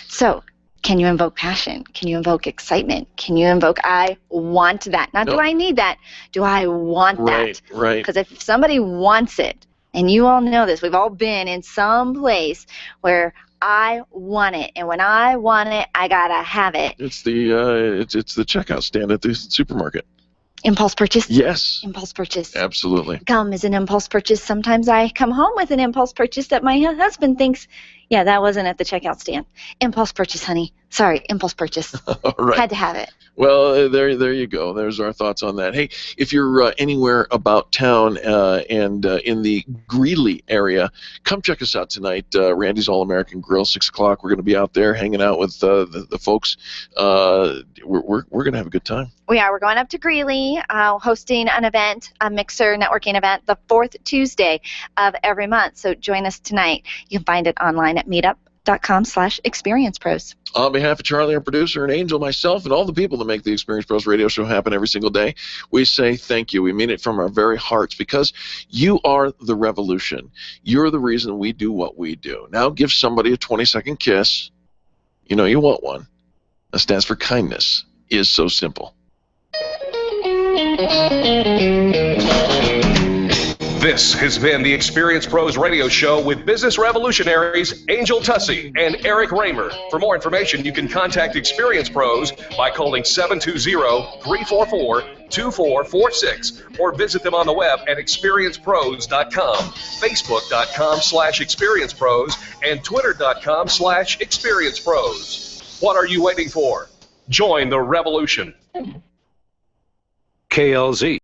So can you invoke passion? Can you invoke excitement? Can you invoke, I want that? Not do I need that, do I want that? Right. Because if somebody wants it, and you all know this, we've all been in some place where I want it, and when I want it, I gotta have it. It's the checkout stand at the supermarket. Impulse purchase? Yes. Impulse purchase. Absolutely. Gum is an impulse purchase. Sometimes I come home with an impulse purchase that my husband thinks, yeah, that wasn't at the checkout stand. Impulse purchase, honey. Sorry, impulse purchase. All right. Had to have it. Well, there you go. There's our thoughts on that. Hey, if you're anywhere about town and in the Greeley area, come check us out tonight. Randy's All-American Grill, 6 o'clock. We're going to be out there hanging out with the folks. We're going to have a good time. We are. We're going up to Greeley, hosting an event, a Mixer networking event, the 4th Tuesday of every month. So join us tonight. You can find it online at meetup.com/experiencepros. On behalf of Charlie, our producer, and Angel, myself, and all the people that make the Experience Pros radio show happen every single day, we say thank you. We mean it from our very hearts, because you are the revolution. You're the reason we do what we do. Now give somebody a 20-second kiss. You know you want one. That stands for kindness. Is so simple. This has been the Experience Pros radio show with business revolutionaries Angel Tussey and Eric Raymer. For more information, you can contact Experience Pros by calling 720-344-2446 or visit them on the web at experiencepros.com, facebook.com/experiencepros, and twitter.com/experiencepros. What are you waiting for? Join the revolution. KLZ.